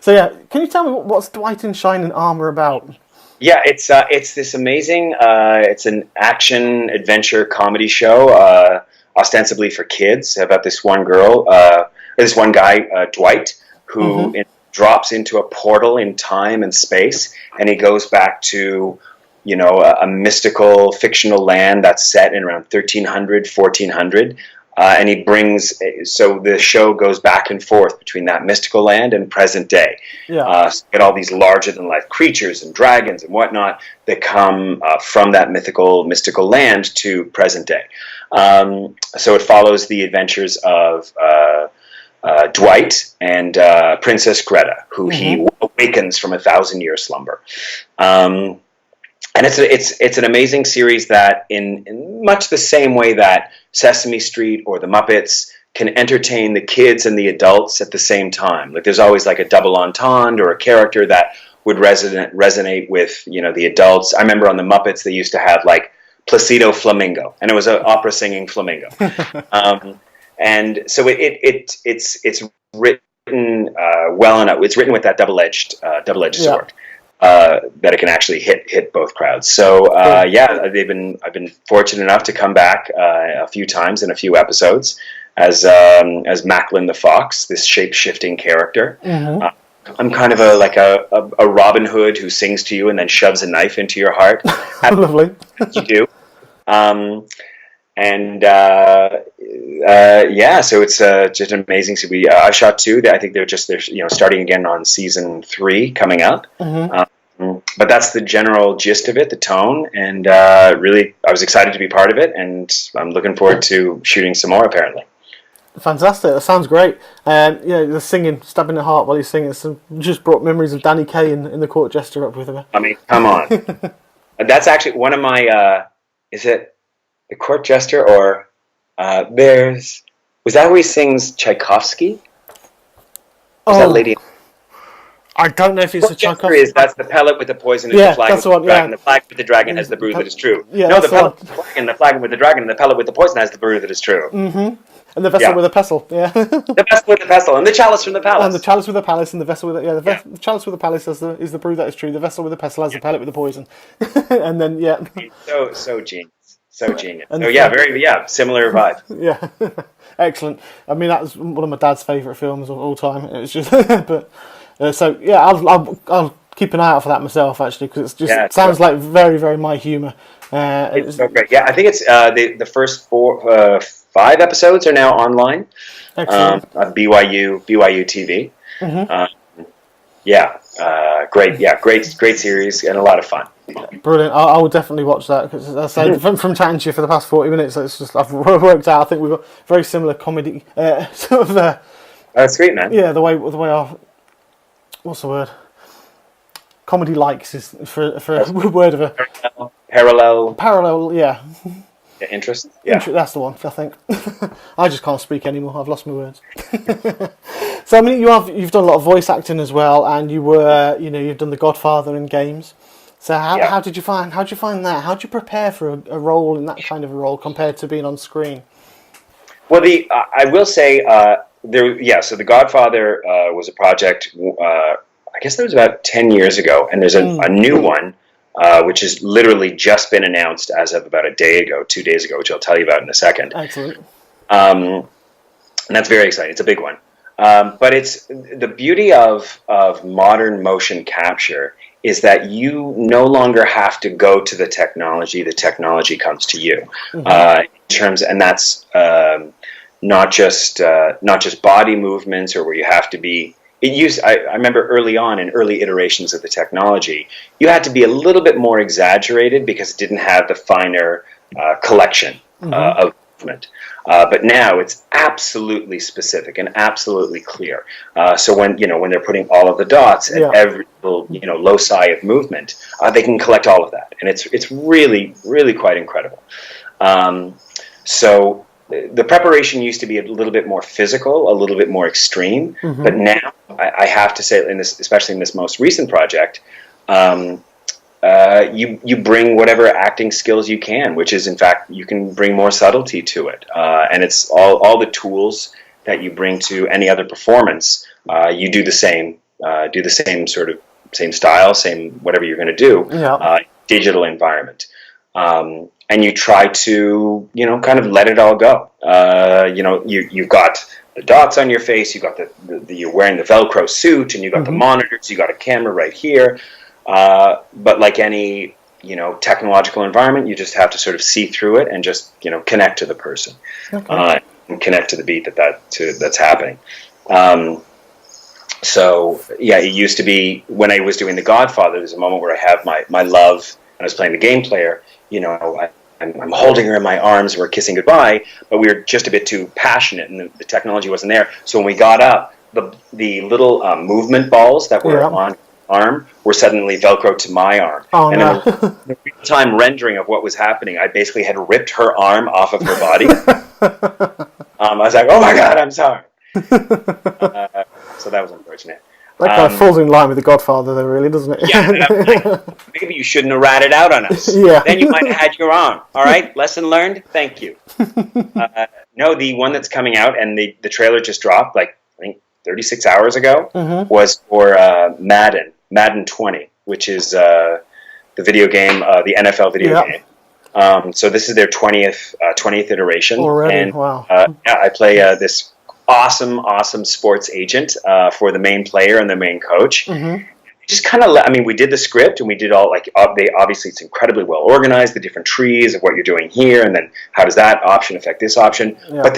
So can you tell me what's Dwight in Shining Armour about? Yeah, it's this amazing. It's an action adventure comedy show, ostensibly for kids, about this one guy, Dwight, who drops into a portal in time and space, and he goes back to a mystical fictional land that's set in around 1300, 1400. And he brings, so the show goes back and forth between that mystical land and present day. So you get all these larger than life creatures and dragons and whatnot that come from that mystical land to present day. So it follows the adventures of Dwight and Princess Greta, who he awakens from a 1,000-year slumber. And it's an amazing series that, in much the same way that Sesame Street or the Muppets can entertain the kids and the adults at the same time. Like there's always like a double entendre or a character that would resonate with the adults. I remember on the Muppets they used to have like Placido Flamingo, and it was an opera singing flamingo. And so it's written well enough. It's written with that double-edged sword. That it can actually hit both crowds. So I've been fortunate enough to come back a few times in a few episodes as Macklin the Fox, this shape-shifting character. I'm kind of a Robin Hood who sings to you and then shoves a knife into your heart. Lovely. You do. And so it's just amazing. So I shot 2. I think they're starting again on season 3 coming up. But that's the general gist of it, the tone, and really, I was excited to be part of it, and I'm looking forward to shooting some more. Apparently, fantastic. That sounds great. The singing, stabbing the heart while he's singing, just brought memories of Danny Kaye in the Court Jester up with him. I mean, come on, that's actually one of my. Is it the Court Jester or was that where he sings Tchaikovsky? Was that Lady? I don't know if it's a Tchaikovsky. That's the pellet with the poison and the flag with the dragon. The flag with the dragon has the brew that is true. Yeah, no, the pellet with the flag and the flag with the dragon and the pellet with the poison has the brew that is true. Mm-hmm. And the vessel with a pestle, the vessel with the pestle, and the chalice from the palace. And the chalice with the palace, and the vessel with the chalice with the palace is the brew that is true. The vessel with the pestle has the pellet with the poison. And then, So genius. So genius. So, similar vibe. Yeah. Excellent. I mean, that was one of my dad's favourite films of all time. It was just, I'll keep an eye out for that myself, actually, because it sounds like very, very my humour. It's so great. Yeah, I think it's the first 5 episodes are now online on BYUtv. Great series and a lot of fun. Brilliant. I will definitely watch that, because I say from chatting to you for the past 40 minutes, it's just I've worked out. I think we've got very similar comedy sort of. That's great, man. Yeah, the way our what's the word? Comedy likes is for a word of a parallel. Yeah. Interest. Yeah, that's the one. I think. I just can't speak anymore. I've lost my words. So I mean, you've done a lot of voice acting as well, and you've done The Godfather in games. So how did you find that? How did you prepare for a role in that kind of a role compared to being on screen? Well, I will say so The Godfather was a project. I guess that was about 10 years ago, and there's a new one. Which has literally just been announced as of about 2 days ago, which I'll tell you about in a second. Excellent. And that's very exciting. It's a big one. But it's the beauty of modern motion capture is that you no longer have to go to the technology. The technology comes to you. And that's not just body movements or where you have to be. I remember early on in early iterations of the technology, you had to be a little bit more exaggerated because it didn't have the finer collection of movement. But now it's absolutely specific and absolutely clear. So when they're putting all of the dots at every little loci of movement, they can collect all of that, and it's really, really quite incredible. So the preparation used to be a little bit more physical, a little bit more extreme, but now I have to say, especially in this most recent project, you bring whatever acting skills you can, which is, in fact, you can bring more subtlety to it, and it's all the tools that you bring to any other performance. You do the same same style, same whatever you're going to do, digital environment. And you try to, kind of let it all go. You've got the dots on your face, you've got you're wearing the Velcro suit, and you've got the monitors, you've got a camera right here. But like any, technological environment, you just have to sort of see through it and just, connect to the person, and connect to the beat that's happening. It used to be when I was doing The Godfather, there's a moment where I have my love, and I was playing the game player, I'm holding her in my arms, we're kissing goodbye, but we were just a bit too passionate, and the technology wasn't there. So when we got up, the little movement balls that were on her arm were suddenly Velcro to my arm. Oh, and no. in the real-time rendering of what was happening, I basically had ripped her arm off of her body. I was like, oh my God, I'm sorry. So that was unfortunate. That kind of falls in line with The Godfather, though, really, doesn't it? Yeah, maybe you shouldn't have ratted out on us. Yeah. Then you might have had your arm. All right, lesson learned. Thank you. No, the one that's coming out, and the trailer just dropped, I think 36 hours ago, was for Madden 20, which is the video game, the NFL video game. So this is their 20th iteration. Already, and, wow. I play this awesome sports agent for the main player and the main coach. just kind of, I mean, we did the script and we did all they obviously it's incredibly well organized, the different trees of what you're doing here, and then how does that option affect this option. Yeah. But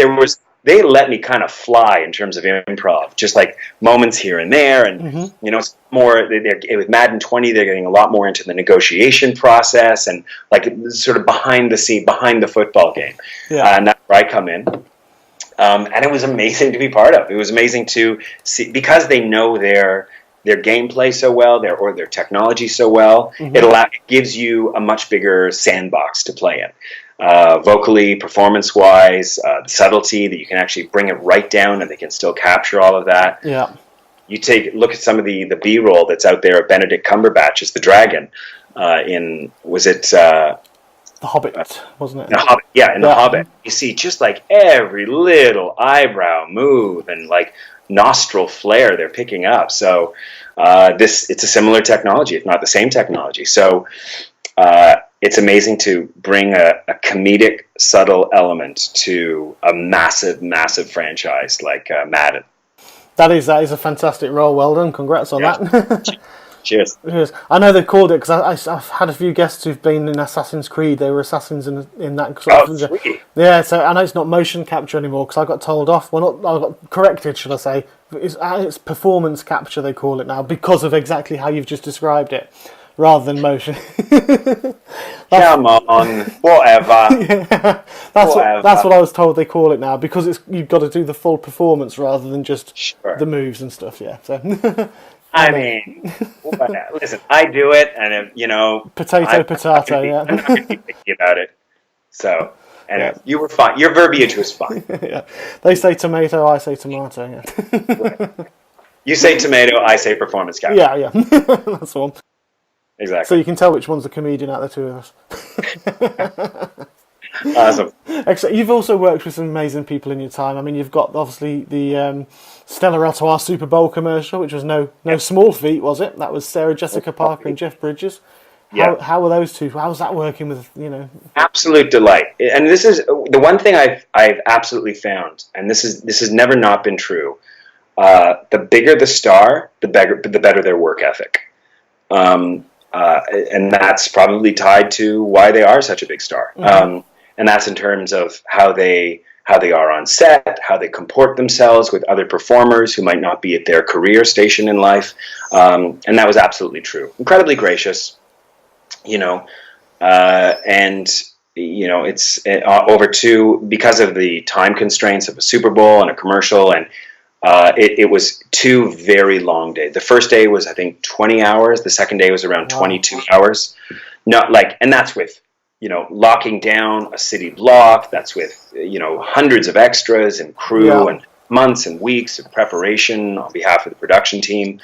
they let me kind of fly in terms of improv, just like moments here and there, and it's more. With Madden 20, they're getting a lot more into the negotiation process and like sort of behind the scene, behind the football game, and that's where I come in. And it was amazing to be part of. It was amazing to see, because they know their gameplay so well, their technology so well. It gives you a much bigger sandbox to play in. Vocally, performance-wise, the subtlety that you can actually bring it right down, and they can still capture all of that. Yeah. You look at some of the B-roll that's out there of Benedict Cumberbatch as the dragon. The Hobbit, wasn't it? The Hobbit, The Hobbit. You see just like every little eyebrow move and like nostril flare they're picking up. So it's a similar technology, if not the same technology. So it's amazing to bring a comedic, subtle element to a massive, massive franchise like Madden. That is a fantastic role. Well done. Congrats on that. Cheers. I know they called it because I've had a few guests who've been in Assassin's Creed. They were assassins in that. Sweet. Yeah, so I know it's not motion capture anymore because I got told off. Well, I got corrected, should I say. It's performance capture, they call it now, because of exactly how you've just described it, rather than motion. Come on, whatever. Yeah, that's what I was told they call it now, because you've got to do the full performance rather than just the moves and stuff, yeah. So... I mean, listen, I do it, and potato, yeah. I'm not going to be picky about it. So, anyway, you were fine. Your verbiage was fine. Yeah. They say tomato, I say tomato, yeah. Right. You say tomato, I say performance capture. Yeah. That's the one. Exactly. So you can tell which one's the comedian out of the two of us. Awesome. Excellent. You've also worked with some amazing people in your time. I mean, you've got obviously the Stella Artois Super Bowl commercial, which was no small feat, was it? That was Sarah Jessica Parker and Jeff Bridges. How were those two? How was that working with, Absolute delight. And this is the one thing I've absolutely found, and this has never not been true. The bigger the star, the better their work ethic. And that's probably tied to why they are such a big star. And that's in terms of how they are on set, how they comport themselves with other performers who might not be at their career station in life. And that was absolutely true. Incredibly gracious, it's because of the time constraints of a Super Bowl and a commercial, and it was 2 very long days. The first day was, I think, 20 hours. The second day was around 22 hours. And that's with, locking down a city block. That's with, hundreds of extras and crew and months and weeks of preparation on behalf of the production team.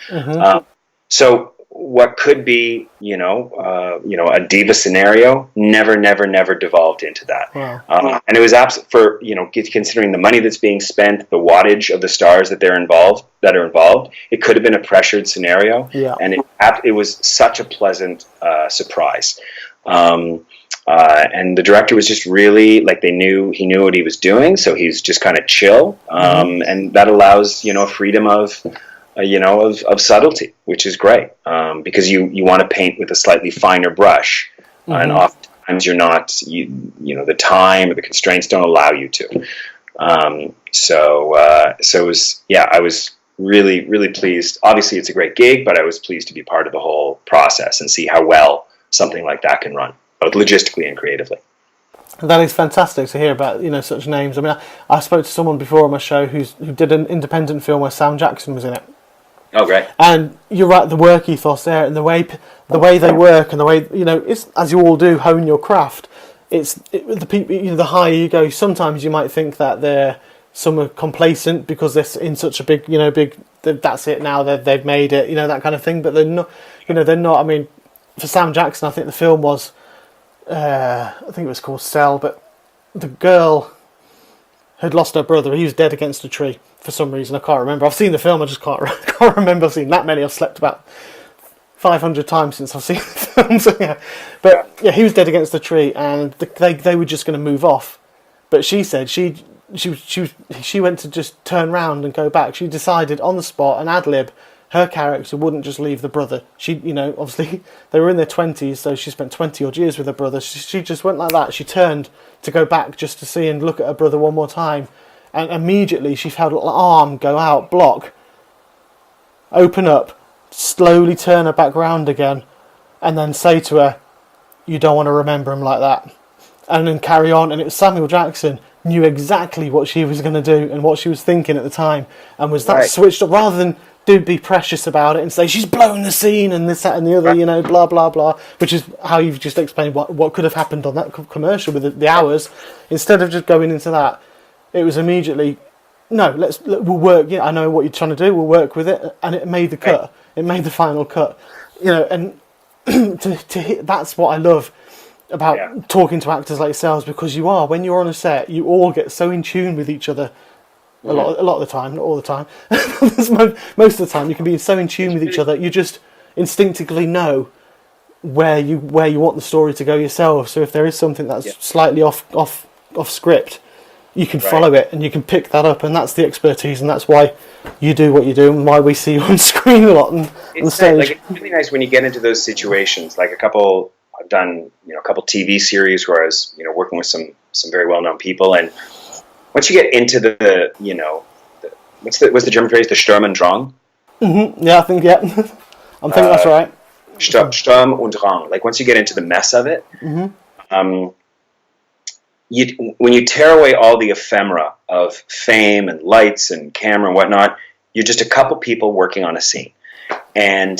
So what could be, a diva scenario never devolved into that. Wow. And it was for, considering the money that's being spent, the wattage of the stars that are involved, it could have been a pressured scenario. Yeah. And it was such a pleasant surprise. And the director was just really he knew what he was doing, so he's just kind of chill, and that allows freedom of subtlety, which is great, because you want to paint with a slightly finer brush, and oftentimes you're not the time or the constraints don't allow you to. So it was I was really pleased. Obviously, it's a great gig, but I was pleased to be part of the whole process and see how well something like that can run, both logistically and creatively. That is fantastic to hear about, such names. I mean, I spoke to someone before on my show who did an independent film where Sam Jackson was in it. Oh, great! And you're right, the work ethos there, and the way they work, and the way it's, as you all do, hone your craft. The people, the higher you go, sometimes you might think that some are complacent because they're in such a big, that's it now, they've made it, that kind of thing. But they're not, they're not. I mean, for Sam Jackson, I think the film was, I think it was called Cell, but the girl had lost her brother. He was dead against a tree for some reason. I can't remember. I've seen the film. I just can't remember. I've seen that many. I've slept about 500 times since I've seen the film. So, yeah. But yeah, he was dead against the tree, and they were just going to move off. But she said she went to just turn round and go back. She decided on the spot, an ad lib, her character wouldn't just leave the brother. She, you know, obviously they were in their 20s, so she spent 20 odd years with her brother. She just went like that. She turned to go back just to see and look at her brother one more time, and immediately she felt an arm go out, block, open up, slowly turn her back round again, and then say to her, "You don't want to remember him like that," and then carry on. And it was Samuel Jackson knew exactly what she was going to do and what she was thinking at the time, and was that switched up, rather than be precious about it and say she's blown the scene and this, that and the other, you know, blah blah blah, which is how you've just explained what could have happened on that commercial with the hours. Instead of just going into that, it was immediately, no, we'll work, yeah, I know what you're trying to do, we'll work with it, and it made the cut. It made the final cut, you know. And to hit, that's what I love about talking to actors like yourselves, because you are, when you're on a set, you all get so in tune with each other. A lot of the time, not all the time. Most of the time, you can be so in tune with each other. You just instinctively know where you want the story to go yourself. So if there is something that's slightly off script, you can follow it and you can pick that up, and that's the expertise, and that's why you do what you do and why we see you on screen a lot and on stage. Like, it's really nice when you get into those situations. Like I've done a couple TV series where I was working with some very well known people, and once you get into the what's the German phrase, the Sturm und Drang? Mm-hmm. Yeah, I think I'm thinking that's right. Sturm und Drang. Like once you get into the mess of it, when you tear away all the ephemera of fame and lights and camera and whatnot, you're just a couple people working on a scene, and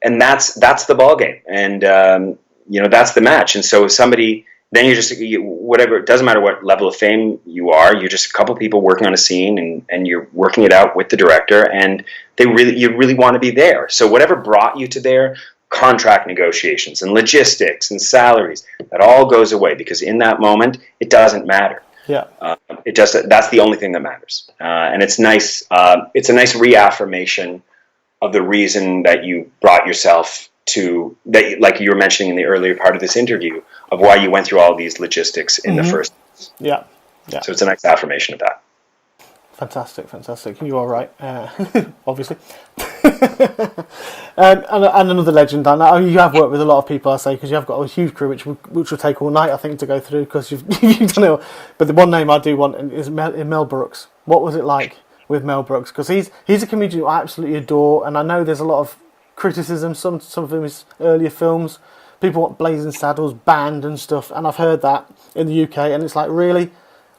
that's the ball game, and that's the match. And so if somebody, then you're just whatever. It doesn't matter what level of fame you are. You're just a couple people working on a scene, and you're working it out with the director, and you really want to be there. So whatever brought you to there, contract negotiations and logistics and salaries, that all goes away, because in that moment it doesn't matter. Yeah, that's the only thing that matters, and it's nice. It's a nice reaffirmation of the reason that you brought yourself to that, like you were mentioning in the earlier part of this interview, of why you went through all these logistics in the first place. Yeah. So it's a nice affirmation of that. Fantastic. You are right, obviously. And another legend. I know you have worked with a lot of people, I say, because you have got a huge crew, which will take all night, I think, to go through, because you've done it. But the one name I do want is Mel Brooks. What was it like with Mel Brooks? Because he's a comedian who I absolutely adore, and I know there's a lot of criticism. Some of his earlier films, people want Blazing Saddles banned and stuff, and I've heard that in the UK, and it's like, really,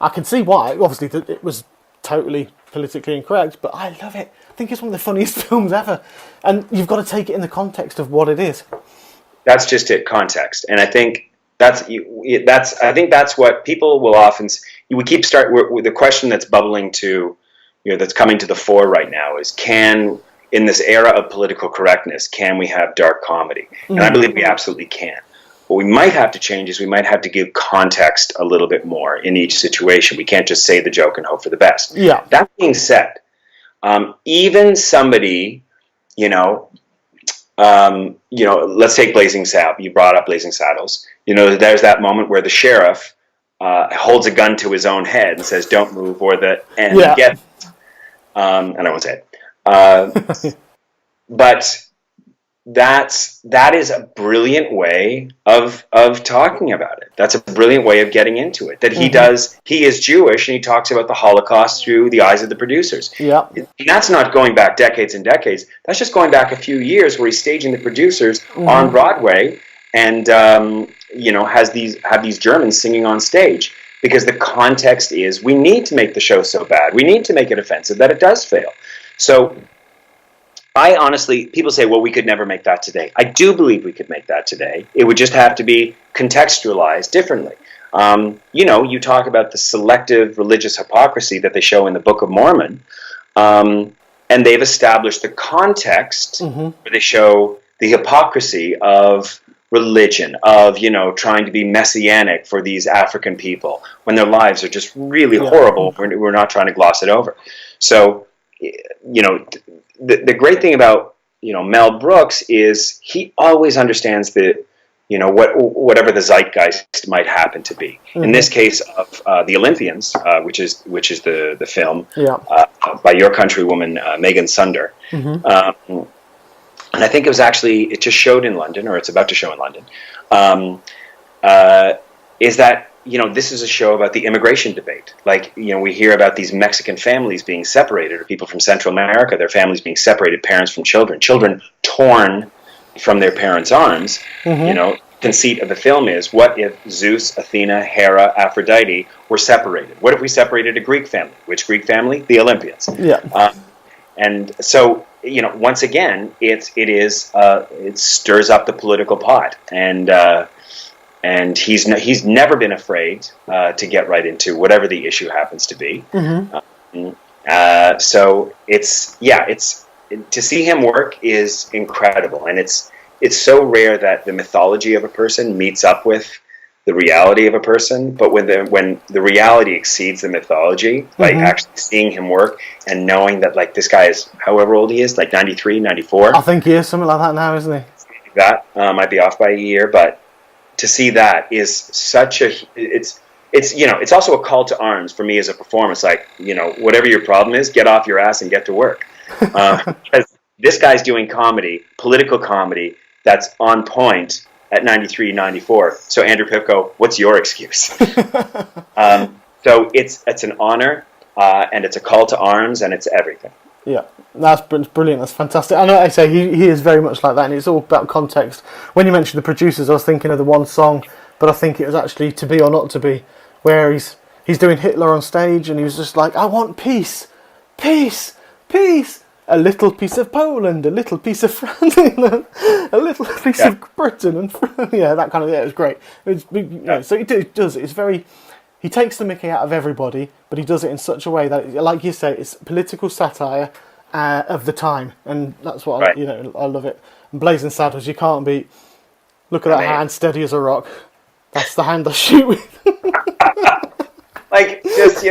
I can see why. Obviously, it was totally politically incorrect, but I love it. I think it's one of the funniest films ever, and you've got to take it in the context of what it is. That's just it, context, and I think that's what people will often. We keep with the question that's bubbling to, that's coming to the fore right now is, in this era of political correctness, can we have dark comedy? And I believe we absolutely can. What we might have to change is we might have to give context a little bit more in each situation. We can't just say the joke and hope for the best. Yeah. That being said, even somebody, let's take Blazing Saddles. You brought up Blazing Saddles. There's that moment where the sheriff holds a gun to his own head and says, "Don't move," or and I won't say it. But that is a brilliant way of talking about it. That's a brilliant way of getting into it. That he does. He is Jewish, and he talks about the Holocaust through the eyes of the producers. Yeah, and that's not going back decades and decades. That's just going back a few years, where he's staging the producers on Broadway, and have these Germans singing on stage, because the context is, we need to make the show so bad, we need to make it offensive that it does fail. So I honestly, people say, well, we could never make that today. I do believe we could make that today. It would just have to be contextualized differently. You talk about the selective religious hypocrisy that they show in the Book of Mormon, and they've established the context where they show the hypocrisy of religion, of, trying to be messianic for these African people when their lives are just really horrible. We're not trying to gloss it over. So, the great thing about Mel Brooks is he always understands whatever the zeitgeist might happen to be. In this case of the Olympians, which is the film by your countrywoman Megan Sunder. and I think it just showed in London, or it's about to show in London, is that, this is a show about the immigration debate. Like, we hear about these Mexican families being separated, or people from Central America, their families being separated, parents from children torn from their parents' arms. Conceit of the film is, what if Zeus, Athena, Hera, Aphrodite were separated? What if we separated a Greek family? Which Greek family? The Olympians. Yeah. And so, once again, it stirs up the political pot, and he's never been afraid to get right into whatever the issue happens to be. So it's to see him work is incredible, and it's so rare that the mythology of a person meets up with the reality of a person. But when the reality exceeds the mythology, like actually seeing him work and knowing that, like, this guy is however old he is, like 93, 94. I think he is something like that now, isn't he? That might be off by a year, but to see that is such a it's also a call to arms for me as a performer. It's like, whatever your problem is, get off your ass and get to work. Because this guy's doing comedy, political comedy, that's on point at 93, 94. So Andrew Pifko, what's your excuse? So it's an honor, and it's a call to arms, and it's everything. Yeah, that's brilliant. That's fantastic. I know, I say he is very much like that, and it's all about context. When you mentioned the producers, I was thinking of the one song, but I think it was actually "To Be or Not to Be," where he's doing Hitler on stage, and he was just like, "I want peace, peace, peace. A little piece of Poland, a little piece of France, a little piece of Britain," and that kind of it was great. So it does. It's very. He takes the mickey out of everybody, but he does it in such a way that, like you say, it's political satire of the time, and that's what I love it. And Blazing Saddles, you can't beat. Look at that hand, steady as a rock. That's the hand I shoot with. Like, just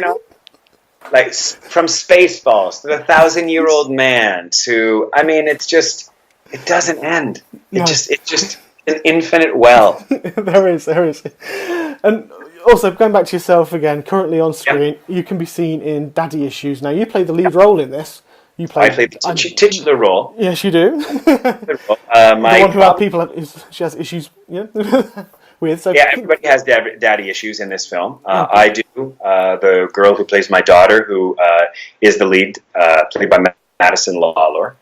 like from Spaceballs to the 1,000-year-old man to, it's just, it doesn't end. It's just an infinite well. There is. And also, going back to yourself again, currently on screen, you can be seen in Daddy Issues. Now, you play the lead role in this. I play the titular role. Yes, you do. The one who she has issues with. So everybody has daddy issues in this film. I do. The girl who plays my daughter, who is the lead, played by Madison Lawlor.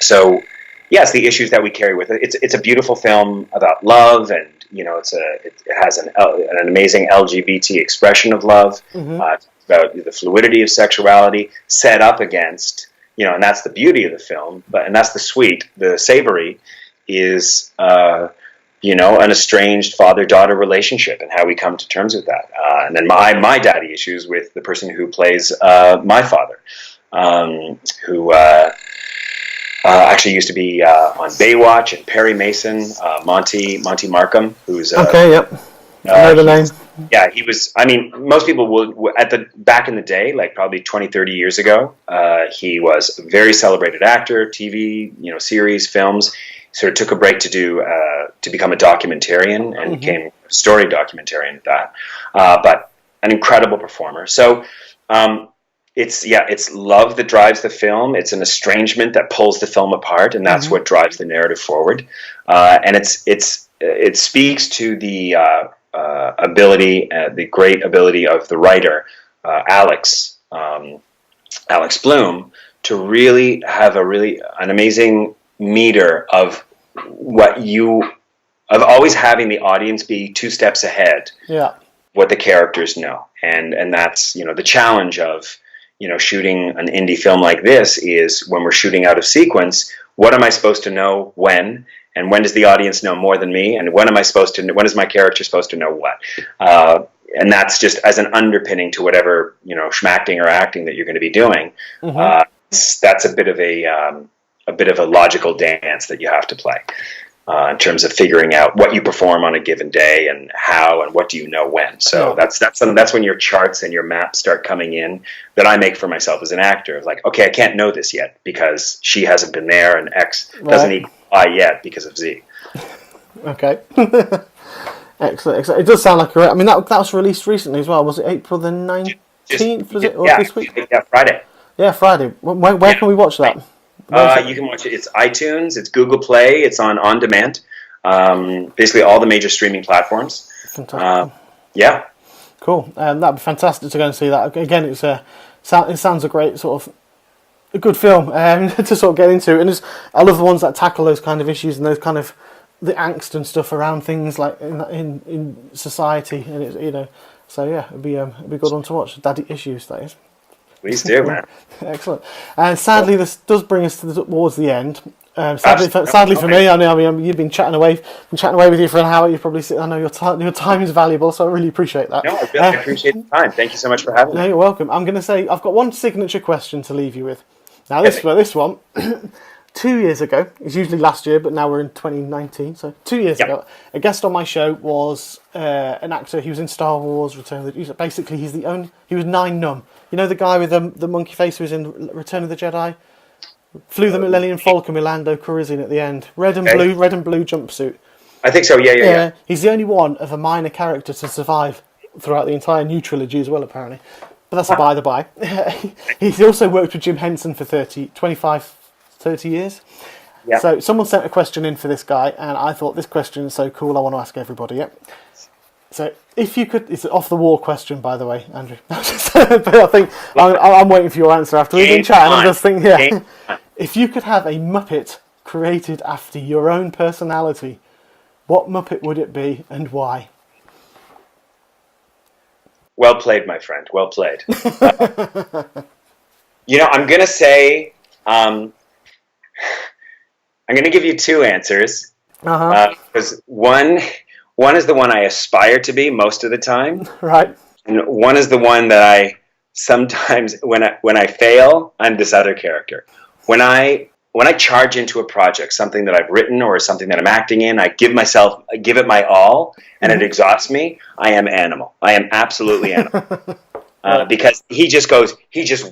So, yes, the issues that we carry with it. It's a beautiful film about love, and it has an amazing LGBT expression of love. It's about the fluidity of sexuality set up against, and that's the beauty of the film. And that's the sweet, the savory is, an estranged father-daughter relationship and how we come to terms with that. And then my daddy issues with the person who plays my father, who actually used to be on Baywatch and Perry Mason, Monty Markham, who's okay, yep, I know the name. Yeah, he was. Most people would back in the day, like probably 20, 30 years ago. He was a very celebrated actor, TV, series, films. Sort of took a break to become a documentarian and became a story documentarian at that. But an incredible performer. So it's love that drives the film. It's an estrangement that pulls the film apart, and that's what drives the narrative forward. And it speaks to the ability, the great ability of the writer Alex Bloom, to really have an amazing meter of of always having the audience be 2 steps ahead. Yeah. What the characters know, and that's the challenge of shooting an indie film like this is when we're shooting out of sequence. What am I supposed to know when? And when does the audience know more than me? And when is my character supposed to know what? And that's just as an underpinning to whatever, schmacting or acting that you're going to be doing. That's a bit of a logical dance that you have to play in terms of figuring out what you perform on a given day and how and what do you know when. So that's when your charts and your maps start coming in that I make for myself as an actor. Like, okay, I can't know this yet because she hasn't been there, and X doesn't equal Y yet because of Z. Okay. Excellent. It does sound like that was released recently as well. Was it April the 19th? Was it? Or this week? Yeah, Friday. Yeah, Friday. Where can we watch that? You can watch it. It's iTunes, it's Google Play, it's on demand. Basically all the major streaming platforms. Fantastic. Yeah. Cool. That'd be fantastic to go and see that. Again, it sounds a great sort of a good film to sort of get into. And I love the ones that tackle those kind of issues and those kind of the angst and stuff around things like in society. And it's, so yeah, it'd be a good one to watch. Daddy issues, that is. Please do, man. Excellent. And sadly, this does bring us towards the end. Sadly for me, I mean, you've been chatting away with you for an hour. You probably I know your time is valuable, so I really appreciate that. No, I really appreciate the time. Thank you so much for having me. No, you're welcome. I'm going to say I've got one signature question to leave you with. Now, this one, 2 years ago, it's usually last year, but now we're in 2019, so 2 years ago, a guest on my show was an actor. He was in Star Wars: Return of the. Basically, he was Nine Numb. You know the guy with the monkey face who was in Return of the Jedi. Flew the Millennium Falcon with Lando Calrissian at the end. Red and blue jumpsuit. I think so. Yeah. He's the only one of a minor character to survive throughout the entire new trilogy as well, apparently. But that's by the by. He's also worked with Jim Henson for 30 years. Yeah. So someone sent a question in for this guy, and I thought this question is so cool. I want to ask everybody. Yeah. So if you could, it's an off-the-wall question, by the way, Andrew. But I think I'm waiting for your answer after we've been chatting. I'm just thinking, yeah. If you could have a Muppet created after your own personality, what Muppet would it be and why? Well played, my friend. Well played. I'm going to say, I'm going to give you two answers. Because one is the one I aspire to be most of the time. Right. And one is the one that I sometimes, when I fail, I'm this other character. When I charge into a project, something that I've written or something that I'm acting in, I give it my all, and it exhausts me. I am animal. I am absolutely animal. Because he just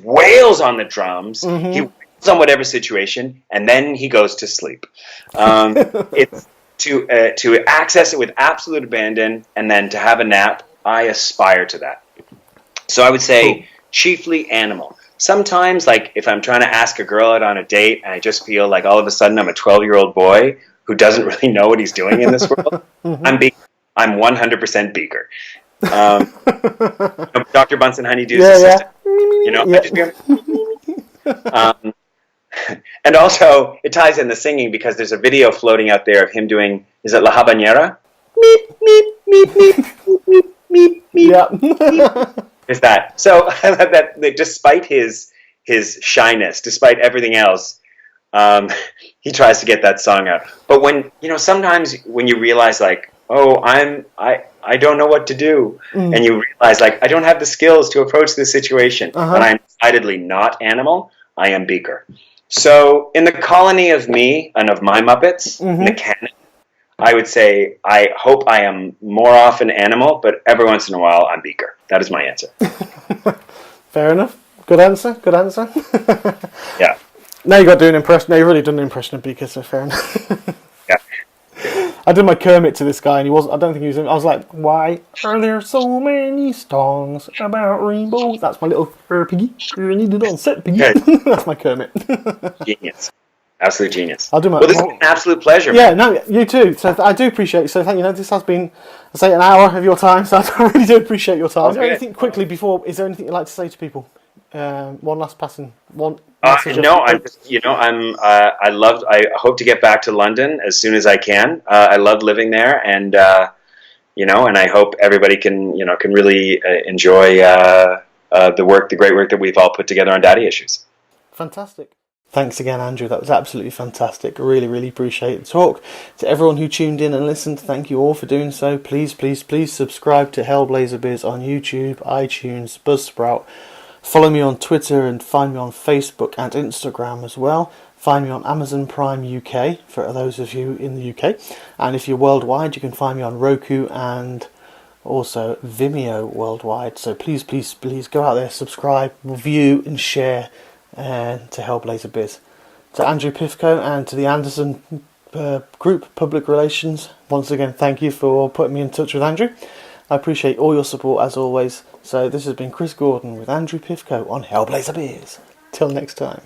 wails on the drums. Mm-hmm. He wails on whatever situation, and then he goes to sleep. It's to access it with absolute abandon, and then to have a nap. I aspire to that. So I would say chiefly animal. Sometimes, like, if I'm trying to ask a girl out on a date and I just feel like all of a sudden I'm a 12-year-old boy who doesn't really know what he's doing in this world, I'm 100% Beaker. Dr. Bunsen Honeydew's assistant. And also, it ties in the singing because there's a video floating out there of him doing, is it La Habanera? Meep, meep, meep, meep, meep, meep, meep. Yeah. Is that so? that despite his shyness, despite everything else, he tries to get that song out. But when sometimes when you realize like, oh, I don't know what to do, and you realize like I don't have the skills to approach this situation, and I'm decidedly not animal. I am Beaker. So in the colony of me and of my Muppets, in the canon, I would say I hope I am more often animal, but every once in a while I'm Beaker. That is my answer. Fair enough. Good answer. Yeah. Now you got to do an impression. Now you've already done an impression of Beaker, so fair enough. Yeah. I did my Kermit to this guy, and he wasn't. I don't think he was. I was like, "Why are there so many songs about rainbows?" That's my little piggy. You need it on set, piggy. That's my Kermit. Genius. Absolute genius. I'll do my. Well, this is an absolute pleasure. Yeah, man. no, you too. So I do appreciate it. So thank you. This has been, I say, an hour of your time. So I really do appreciate your time. Is there anything quickly before? Is there anything you'd like to say to people? One last passing. One. No, I'm just, I hope to get back to London as soon as I can. I love living there, and and I hope everybody can really enjoy the great work that we've all put together on Daddy Issues. Fantastic. Thanks again, Andrew. That was absolutely fantastic. I really, really appreciate the talk. To everyone who tuned in and listened, thank you all for doing so. Please, please, please subscribe to Hellblazer Biz on YouTube, iTunes, Buzzsprout. Follow me on Twitter and find me on Facebook and Instagram as well. Find me on Amazon Prime UK for those of you in the UK. And if you're worldwide, you can find me on Roku and also Vimeo worldwide. So please, please, please go out there, subscribe, review and share to Hellblazer Biz. To Andrew Pifko and to the Anderson Group Public Relations, once again, thank you for putting me in touch with Andrew. I appreciate all your support as always. So this has been Chris Gordon with Andrew Pifko on Hellblazer Biz. Till next time.